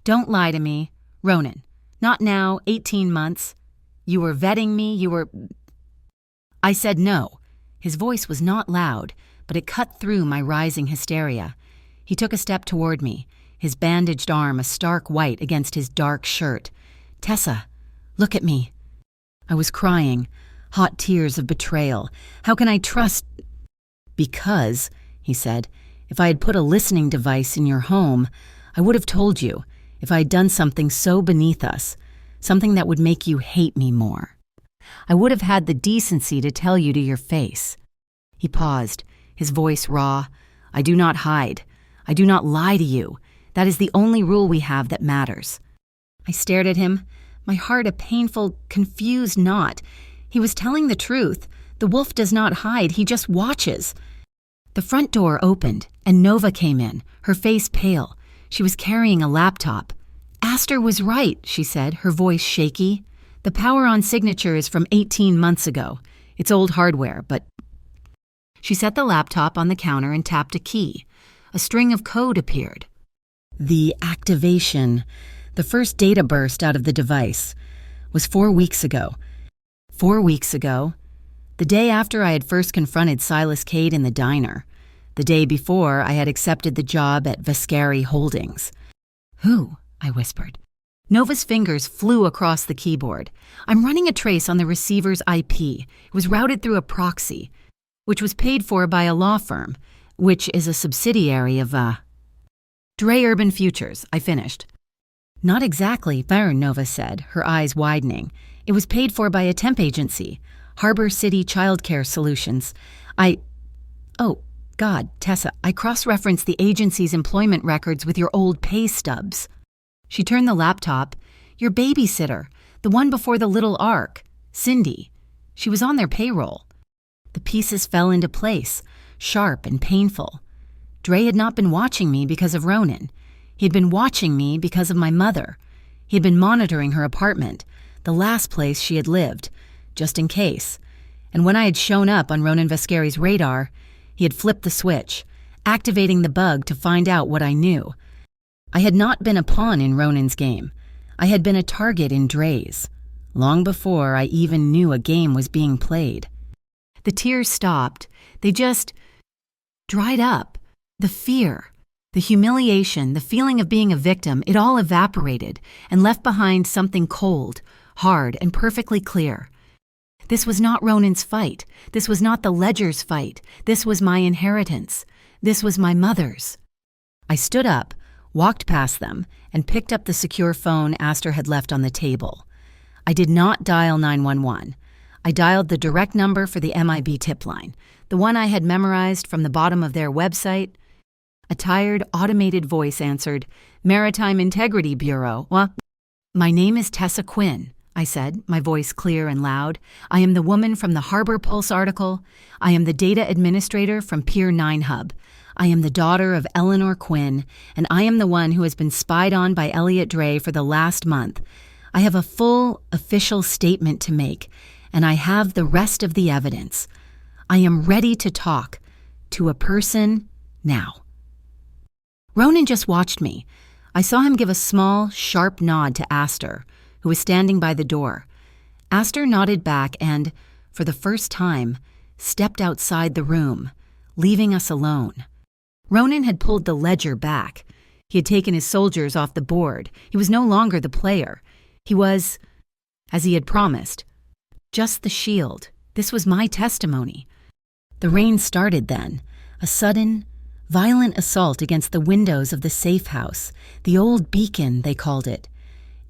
"Don't lie to me, Ronan. Not now, 18 months. You were vetting me, you were—" I said no. His voice was not loud, but it cut through my rising hysteria. He took a step toward me, his bandaged arm a stark white against his dark shirt. "Tessa, look at me." I was crying, hot tears of betrayal. "How can I trust—" "Because," he said, "if I had put a listening device in your home, I would have told you, if I had done something so beneath us, something that would make you hate me more. I would have had the decency to tell you to your face." He paused, his voice raw. "I do not hide. I do not lie to you. That is the only rule we have that matters." I stared at him, my heart a painful, confused knot. He was telling the truth. The wolf does not hide, he just watches. The front door opened, and Nova came in, her face pale. She was carrying a laptop. "Astor was right," she said, her voice shaky. "The power-on signature is from 18 months ago. It's old hardware, but—" She set the laptop on the counter and tapped a key. A string of code appeared. The activation, the first data burst out of the device, was 4 weeks ago. 4 weeks ago, the day after I had first confronted Silas Cade in the diner, the day before I had accepted the job at Viscari Holdings. "Who?" I whispered. Nova's fingers flew across the keyboard. I'm running a trace on the receiver's IP. It was routed through a proxy, which was paid for by a law firm, which is a subsidiary of, Dre Urban Futures, I finished. Not exactly, Nova said, her eyes widening. It was paid for by a temp agency, Harbor City Childcare Solutions. Oh, God, Tessa, I cross-referenced the agency's employment records with your old pay stubs. She turned the laptop. Your babysitter, the one before the little arc, Cindy. She was on their payroll. The pieces fell into place, sharp and painful. Dre had not been watching me because of Ronan. He had been watching me because of my mother. He had been monitoring her apartment, the last place she had lived, just in case. And when I had shown up on Ronan Vascari's radar, he had flipped the switch, activating the bug to find out what I knew. I had not been a pawn in Ronan's game. I had been a target in Dre's, long before I even knew a game was being played. The tears stopped. They just dried up. The fear, the humiliation, the feeling of being a victim, it all evaporated and left behind something cold, hard, and perfectly clear. This was not Ronan's fight. This was not the Ledger's fight. This was my inheritance. This was my mother's. I stood up, walked past them, and picked up the secure phone Astor had left on the table. I did not dial 911. I dialed the direct number for the MIB tip line, the one I had memorized from the bottom of their website. A tired, automated voice answered, Maritime Integrity Bureau. What? My name is Tessa Quinn, I said, my voice clear and loud. I am the woman from the Harbor Pulse article. I am the data administrator from Pier 9 Hub. I am the daughter of Eleanor Quinn, and I am the one who has been spied on by Elliot Dre for the last month. I have a full, official statement to make, and I have the rest of the evidence. I am ready to talk to a person now. Ronan just watched me. I saw him give a small, sharp nod to Astor, who was standing by the door. Astor nodded back and, for the first time, stepped outside the room, leaving us alone. Ronan had pulled the ledger back. He had taken his soldiers off the board. He was no longer the player. He was, as he had promised, just the shield. This was my testimony. The rain started then, a sudden, violent assault against the windows of the safe house, the old beacon, they called it.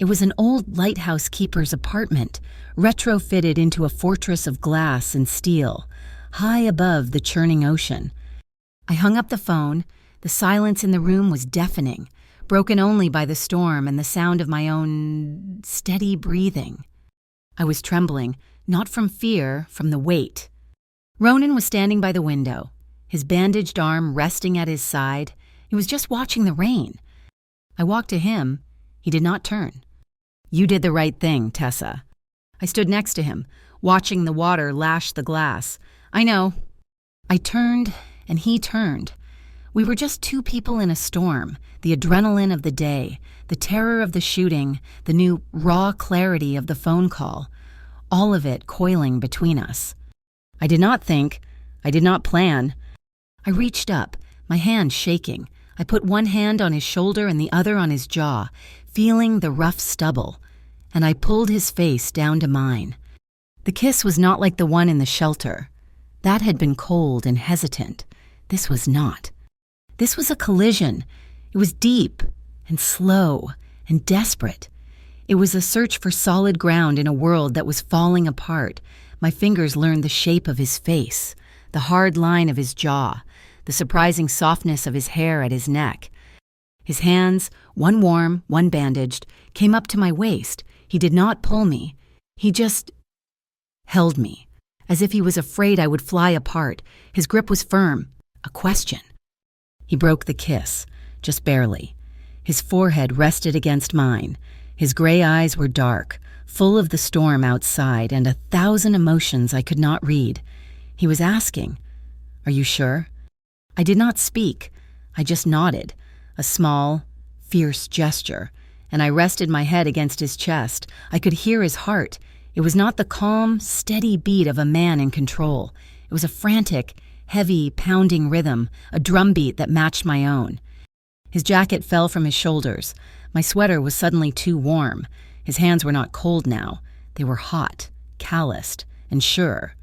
It was an old lighthouse keeper's apartment, retrofitted into a fortress of glass and steel, high above the churning ocean. I hung up the phone. The silence in the room was deafening, broken only by the storm and the sound of my own steady breathing. I was trembling, not from fear, from the weight. Ronan was standing by the window, his bandaged arm resting at his side. He was just watching the rain. I walked to him. He did not turn. You did the right thing, Tessa. I stood next to him, watching the water lash the glass. I know. I turned, and he turned. We were just two people in a storm, the adrenaline of the day, the terror of the shooting, the new raw clarity of the phone call, all of it coiling between us. I did not think. I did not plan. I reached up, my hand shaking. I put one hand on his shoulder and the other on his jaw, feeling the rough stubble, and I pulled his face down to mine. The kiss was not like the one in the shelter. That had been cold and hesitant. This was not. This was a collision. It was deep and slow and desperate. It was a search for solid ground in a world that was falling apart. My fingers learned the shape of his face, the hard line of his jaw, the surprising softness of his hair at his neck. His hands, one warm, one bandaged, came up to my waist. He did not pull me. He just held me, as if he was afraid I would fly apart. His grip was firm, a question. He broke the kiss, just barely. His forehead rested against mine. His gray eyes were dark, full of the storm outside and 1,000 emotions I could not read. He was asking, "Are you sure?" I did not speak. I just nodded, a small, fierce gesture, and I rested my head against his chest. I could hear his heart. It was not the calm, steady beat of a man in control. It was a frantic, heavy, pounding rhythm, a drumbeat that matched my own. His jacket fell from his shoulders. My sweater was suddenly too warm. His hands were not cold now. They were hot, calloused, and sure.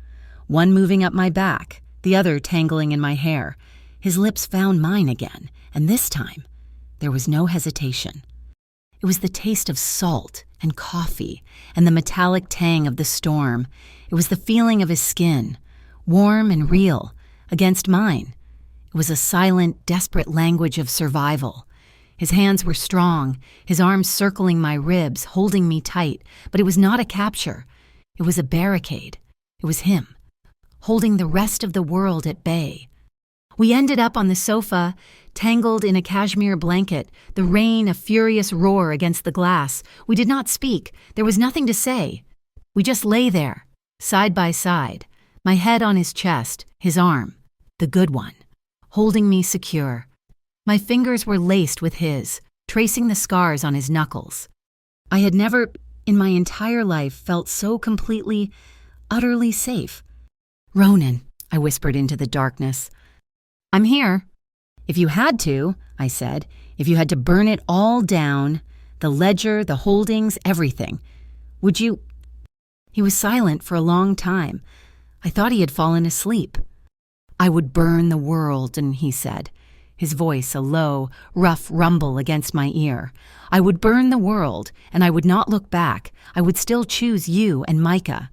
One moving up my back, the other tangling in my hair. His lips found mine again, and this time, there was no hesitation. It was the taste of salt and coffee and the metallic tang of the storm. It was the feeling of his skin, warm and real, against mine. It was a silent, desperate language of survival. His hands were strong, his arms circling my ribs, holding me tight, but it was not a capture. It was a barricade. It was him, holding the rest of the world at bay. We ended up on the sofa, tangled in a cashmere blanket, the rain a furious roar against the glass. We did not speak. There was nothing to say. We just lay there, side by side, my head on his chest, his arm, the good one, holding me secure. My fingers were laced with his, tracing the scars on his knuckles. I had never, in my entire life, felt so completely, utterly safe. "Ronan," I whispered into the darkness. "I'm here." "If you had to," I said, "if you had to burn it all down, the ledger, the holdings, everything, would you—" He was silent for a long time. I thought he had fallen asleep. "I would burn the world," and he said, his voice a low, rough rumble against my ear. "I would burn the world, and I would not look back. I would still choose you and Micah."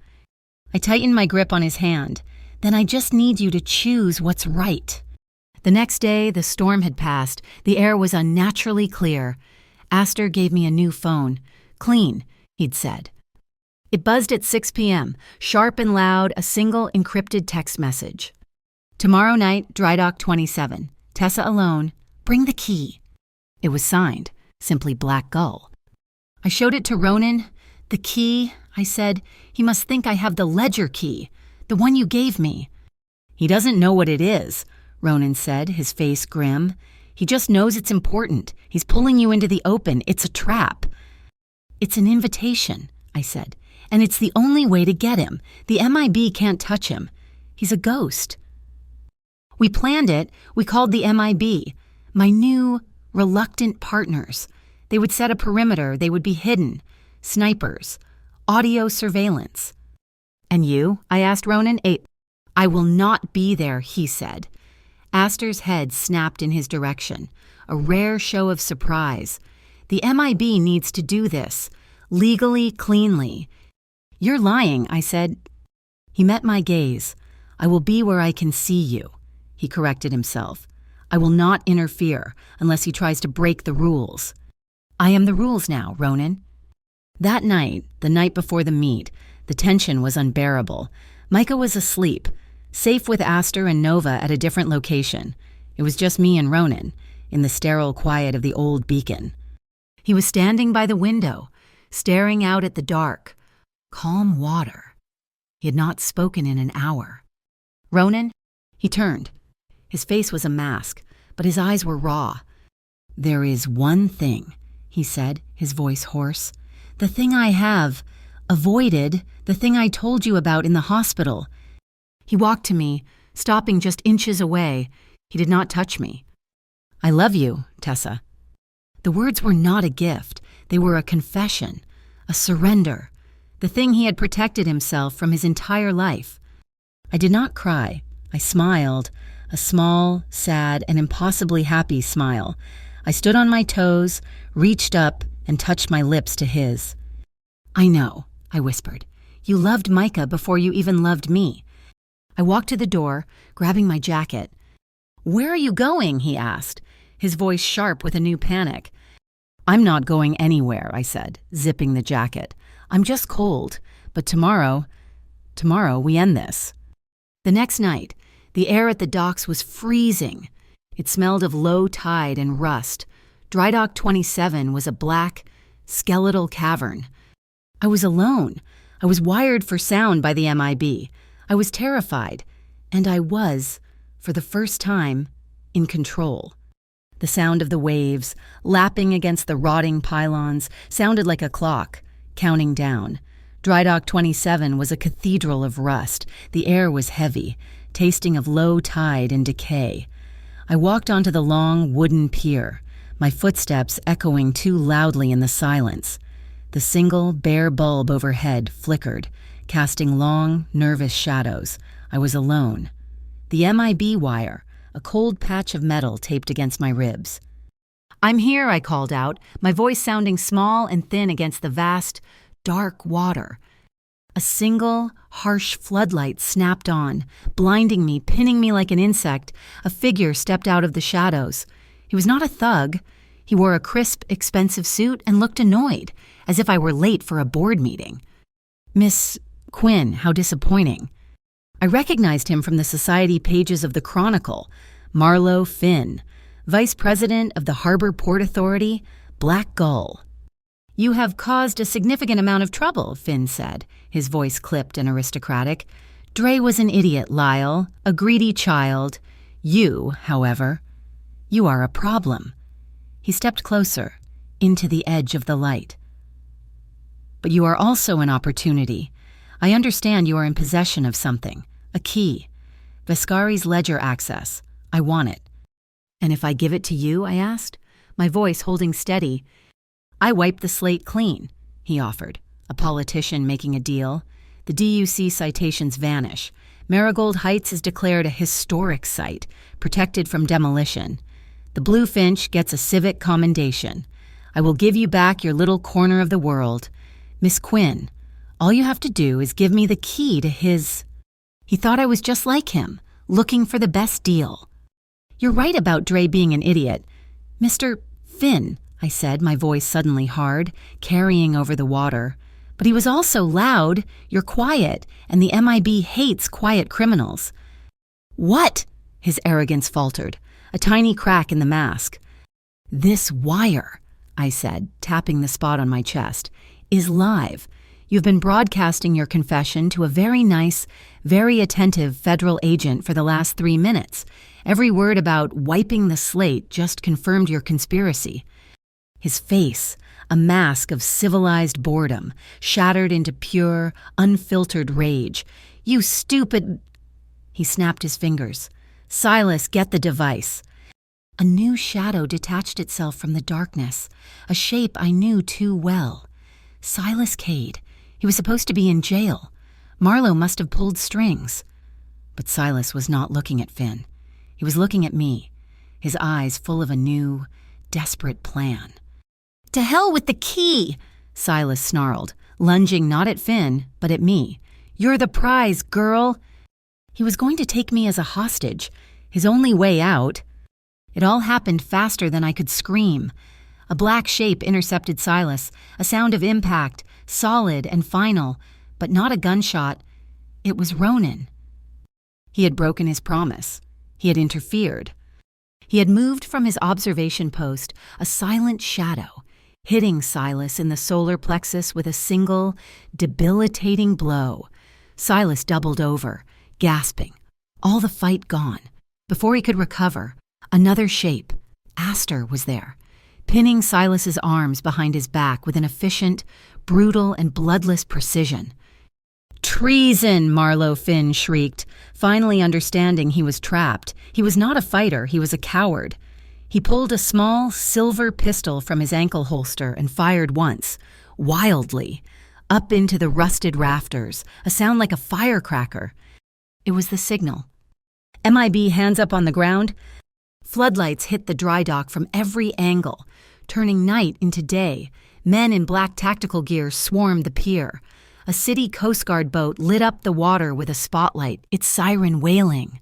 I tightened my grip on his hand. "Then I just need you to choose what's right." The next day, the storm had passed. The air was unnaturally clear. Astor gave me a new phone. "Clean," he'd said. It buzzed at 6 p.m., sharp and loud, a single encrypted text message. "Tomorrow night, Dry Dock 27. Tessa alone. Bring the key." It was signed, simply Black Gull. I showed it to Ronan. "The key," I said. "He must think I have the ledger key, the one you gave me." "He doesn't know what it is," Ronan said, his face grim. "He just knows it's important. He's pulling you into the open. It's a trap." "It's an invitation," I said, "and it's the only way to get him. The MIB can't touch him. He's a ghost." We planned it. We called the MIB, my new, reluctant partners. They would set a perimeter. They would be hidden. Snipers. Audio surveillance. "And you?" I asked Ronan. "I will not be there," he said. Astor's head snapped in his direction, a rare show of surprise. "The MIB needs to do this, legally, cleanly." "You're lying," I said. He met my gaze. "I will be where I can see you," he corrected himself. "I will not interfere unless he tries to break the rules." "I am the rules now, Ronan." That night, the night before the meet, the tension was unbearable. Micah was asleep, safe with Astor and Nova at a different location. It was just me and Ronan, in the sterile quiet of the old beacon. He was standing by the window, staring out at the dark, calm water. He had not spoken in an hour. "Ronan?" He turned. His face was a mask, but his eyes were raw. "There is one thing," he said, his voice hoarse. "The thing I have avoided, the thing I told you about in the hospital." He walked to me, stopping just inches away. He did not touch me. "I love you, Tessa." The words were not a gift. They were a confession, a surrender, the thing he had protected himself from his entire life. I did not cry. I smiled, a small, sad, and impossibly happy smile. I stood on my toes, reached up, and touched my lips to his. "I know," I whispered. "You loved Micah before you even loved me." I walked to the door, grabbing my jacket. "Where are you going?" he asked, his voice sharp with a new panic. "I'm not going anywhere," I said, zipping the jacket. "I'm just cold, but tomorrow we end this." The next night, the air at the docks was freezing. It smelled of low tide and rust. Dry Dock 27 was a black, skeletal cavern. I was alone. I was wired for sound by the MIB. I was terrified, and I was, for the first time, in control. The sound of the waves, lapping against the rotting pylons, sounded like a clock, counting down. Dry Dock 27 was a cathedral of rust. The air was heavy, tasting of low tide and decay. I walked onto the long wooden pier, my footsteps echoing too loudly in the silence. The single, bare bulb overhead flickered, casting long, nervous shadows. I was alone. The MIB wire, a cold patch of metal taped against my ribs. "I'm here," I called out, my voice sounding small and thin against the vast, dark water. A single, harsh floodlight snapped on, blinding me, pinning me like an insect. A figure stepped out of the shadows. He was not a thug. He wore a crisp, expensive suit and looked annoyed, as if I were late for a board meeting. "Miss Quinn, how disappointing." I recognized him from the society pages of the Chronicle. Marlowe Finn, Vice President of the Harbor Port Authority, Black Gull. "You have caused a significant amount of trouble," Finn said, his voice clipped and aristocratic. "Dre was an idiot, Lyle, a greedy child. You, however, you are a problem." He stepped closer, into the edge of the light. "But you are also an opportunity. I understand you are in possession of something, a key. Vescari's ledger access. I want it." "And if I give it to you?" I asked, my voice holding steady. "I wipe the slate clean," he offered, a politician making a deal. The DUC citations vanish. Marigold Heights is declared a historic site, protected from demolition. The Bluefinch gets a civic commendation. I will give you back your little corner of the world. Miss Quinn, all you have to do is give me the key to his... He thought I was just like him, looking for the best deal. "You're right about Dre being an idiot. Mr. Finn," I said, my voice suddenly hard, carrying over the water. "But he was also loud. You're quiet, and the MIB hates quiet criminals." "What?" His arrogance faltered, a tiny crack in the mask. "This wire," I said, tapping the spot on my chest, "is live. You've been broadcasting your confession to a very nice, very attentive federal agent for the last 3 minutes. Every word about wiping the slate just confirmed your conspiracy." His face, a mask of civilized boredom, shattered into pure, unfiltered rage. "You stupid..." He snapped his fingers. "Silas, get the device." A new shadow detached itself from the darkness, a shape I knew too well. Silas Cade. He was supposed to be in jail. Marlowe must have pulled strings. But Silas was not looking at Finn. He was looking at me, his eyes full of a new, desperate plan. "To hell with the key!" Silas snarled, lunging not at Finn, but at me. "You're the prize, girl!" He was going to take me as a hostage, his only way out. It all happened faster than I could scream. A black shape intercepted Silas, a sound of impact, solid and final, but not a gunshot. It was Ronan. He had broken his promise. He had interfered. He had moved from his observation post, a silent shadow, hitting Silas in the solar plexus with a single, debilitating blow. Silas doubled over, gasping, all the fight gone. Before he could recover, another shape, Astor, was there, pinning Silas's arms behind his back with an efficient, brutal, and bloodless precision. "Treason!" Marlowe Finn shrieked, finally understanding he was trapped. He was not a fighter, he was a coward. He pulled a small, silver pistol from his ankle holster and fired once, wildly, up into the rusted rafters, a sound like a firecracker. It was the signal. MIB hands up on the ground. Floodlights hit the dry dock from every angle, turning night into day. Men in black tactical gear swarmed the pier. A city Coast Guard boat lit up the water with a spotlight, its siren wailing.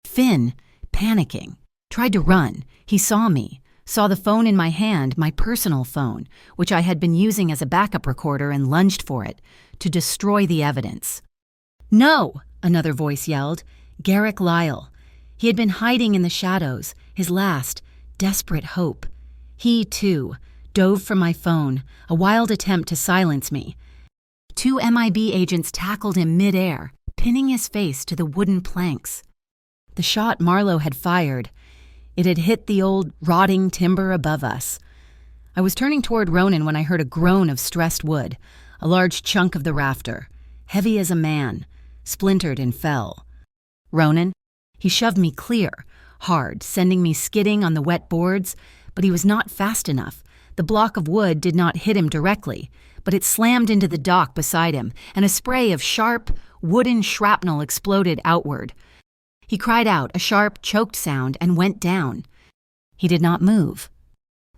Finn, panicking, tried to run. He saw me, saw the phone in my hand, my personal phone, which I had been using as a backup recorder, and lunged for it, to destroy the evidence. "No!" another voice yelled. Garrick Lyle. He had been hiding in the shadows, his last, desperate hope. He, too, dove for my phone, a wild attempt to silence me. 2 MIB agents tackled him mid-air, pinning his face to the wooden planks. The shot Marlowe had fired, it had hit the old, rotting timber above us. I was turning toward Ronan when I heard a groan of stressed wood, a large chunk of the rafter, heavy as a man, splintered and fell. "Ronan?" He shoved me clear, hard, sending me skidding on the wet boards, but he was not fast enough. The block of wood did not hit him directly, but it slammed into the dock beside him, and a spray of sharp, wooden shrapnel exploded outward. He cried out, a sharp, choked sound, and went down. He did not move.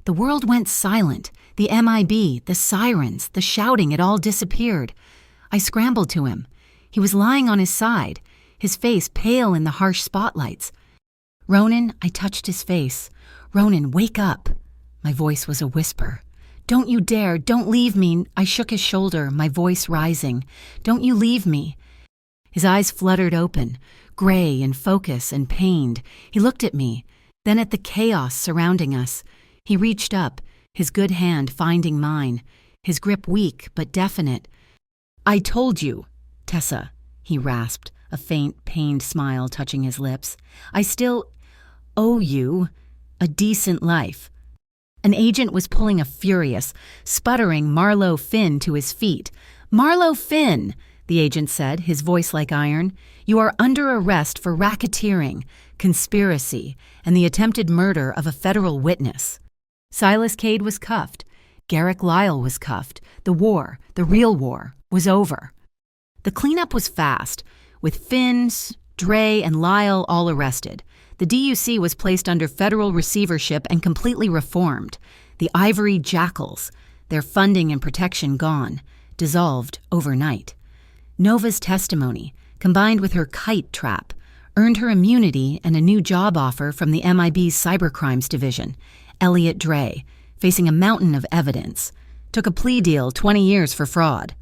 The world went silent. The MIB, the sirens, the shouting, it all disappeared. I scrambled to him. He was lying on his side, his face pale in the harsh spotlights. "Ronan," I touched his face. "Ronan, wake up." My voice was a whisper. "Don't you dare, don't leave me." I shook his shoulder, my voice rising. "Don't you leave me." His eyes fluttered open, gray and focused and pained. He looked at me, then at the chaos surrounding us. He reached up, his good hand finding mine, his grip weak but definite. "I told you, Tessa," he rasped, a faint, pained smile touching his lips. "I still owe you a decent life." An agent was pulling a furious, sputtering Marlowe Finn to his feet. "Marlowe Finn," the agent said, his voice like iron, "you are under arrest for racketeering, conspiracy, and the attempted murder of a federal witness." Silas Cade was cuffed. Garrick Lyle was cuffed. The war, the real war, was over. The cleanup was fast, with Finns, Dre, and Lyle all arrested. The DUC was placed under federal receivership and completely reformed. The Ivory Jackals, their funding and protection gone, dissolved overnight. Nova's testimony, combined with her kite trap, earned her immunity and a new job offer from the MIB's Cybercrimes Division. Elliot Dre, facing a mountain of evidence, took a plea deal 20 years for fraud.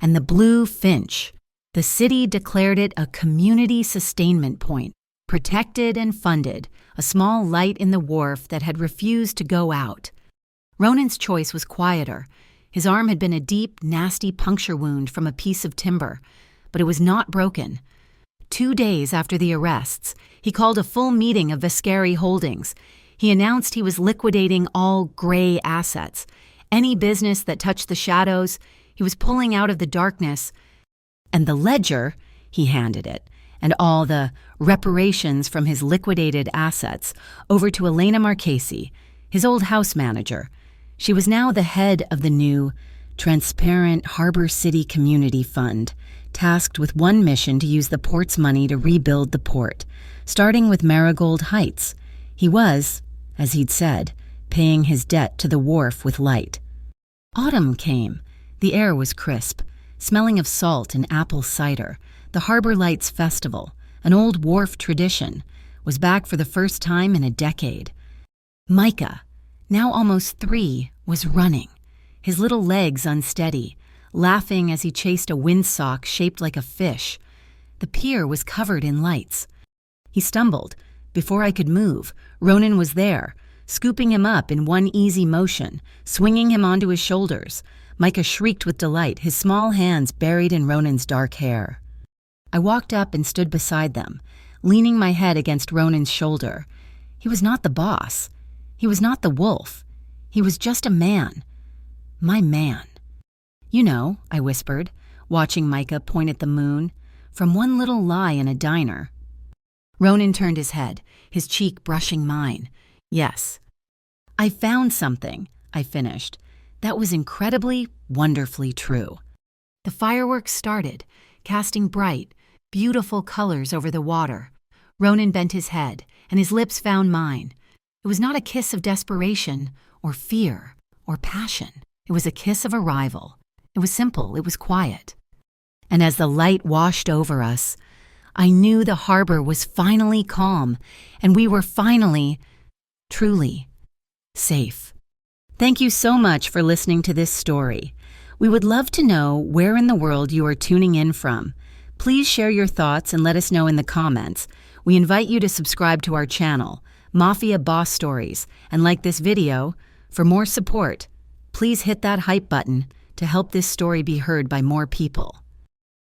And the Blue Finch, the city declared it a community sustainment point, protected and funded, a small light in the wharf that had refused to go out. Ronan's choice was quieter. His arm had been a deep, nasty puncture wound from a piece of timber, but it was not broken. 2 days after the arrests, he called a full meeting of Viscari Holdings. He announced he was liquidating all gray assets. Any business that touched the shadows, he was pulling out of the darkness. And the ledger, he handed it, and all the reparations from his liquidated assets over to Elena Marchesi, his old house manager. She was now the head of the new, transparent Harbor City Community Fund, tasked with one mission to use the port's money to rebuild the port, starting with Marigold Heights. He was, as he'd said, paying his debt to the wharf with light. Autumn came. The air was crisp, smelling of salt and apple cider. The Harbor Lights Festival, an old wharf tradition, was back for the first time in a decade. Micah, now almost 3, was running, his little legs unsteady, laughing as he chased a windsock shaped like a fish. The pier was covered in lights. He stumbled. Before I could move, Ronan was there, scooping him up in one easy motion, swinging him onto his shoulders. Micah shrieked with delight, his small hands buried in Ronan's dark hair. I walked up and stood beside them, leaning my head against Ronan's shoulder. He was not the boss. He was not the wolf. He was just a man. My man. "You know," I whispered, watching Micah point at the moon, "from one little lie in a diner." Ronan turned his head, his cheek brushing mine. "Yes." "I found something," I finished, "that was incredibly, wonderfully true." The fireworks started, casting bright, beautiful colors over the water. Ronan bent his head, and his lips found mine. It was not a kiss of desperation, or fear, or passion. It was a kiss of arrival. It was simple, it was quiet. And as the light washed over us, I knew the harbor was finally calm, and we were finally, truly, safe. Thank you so much for listening to this story. We would love to know where in the world you are tuning in from. Please share your thoughts and let us know in the comments. We invite you to subscribe to our channel, Mafia Boss Stories, and like this video. For more support, please hit that hype button to help this story be heard by more people.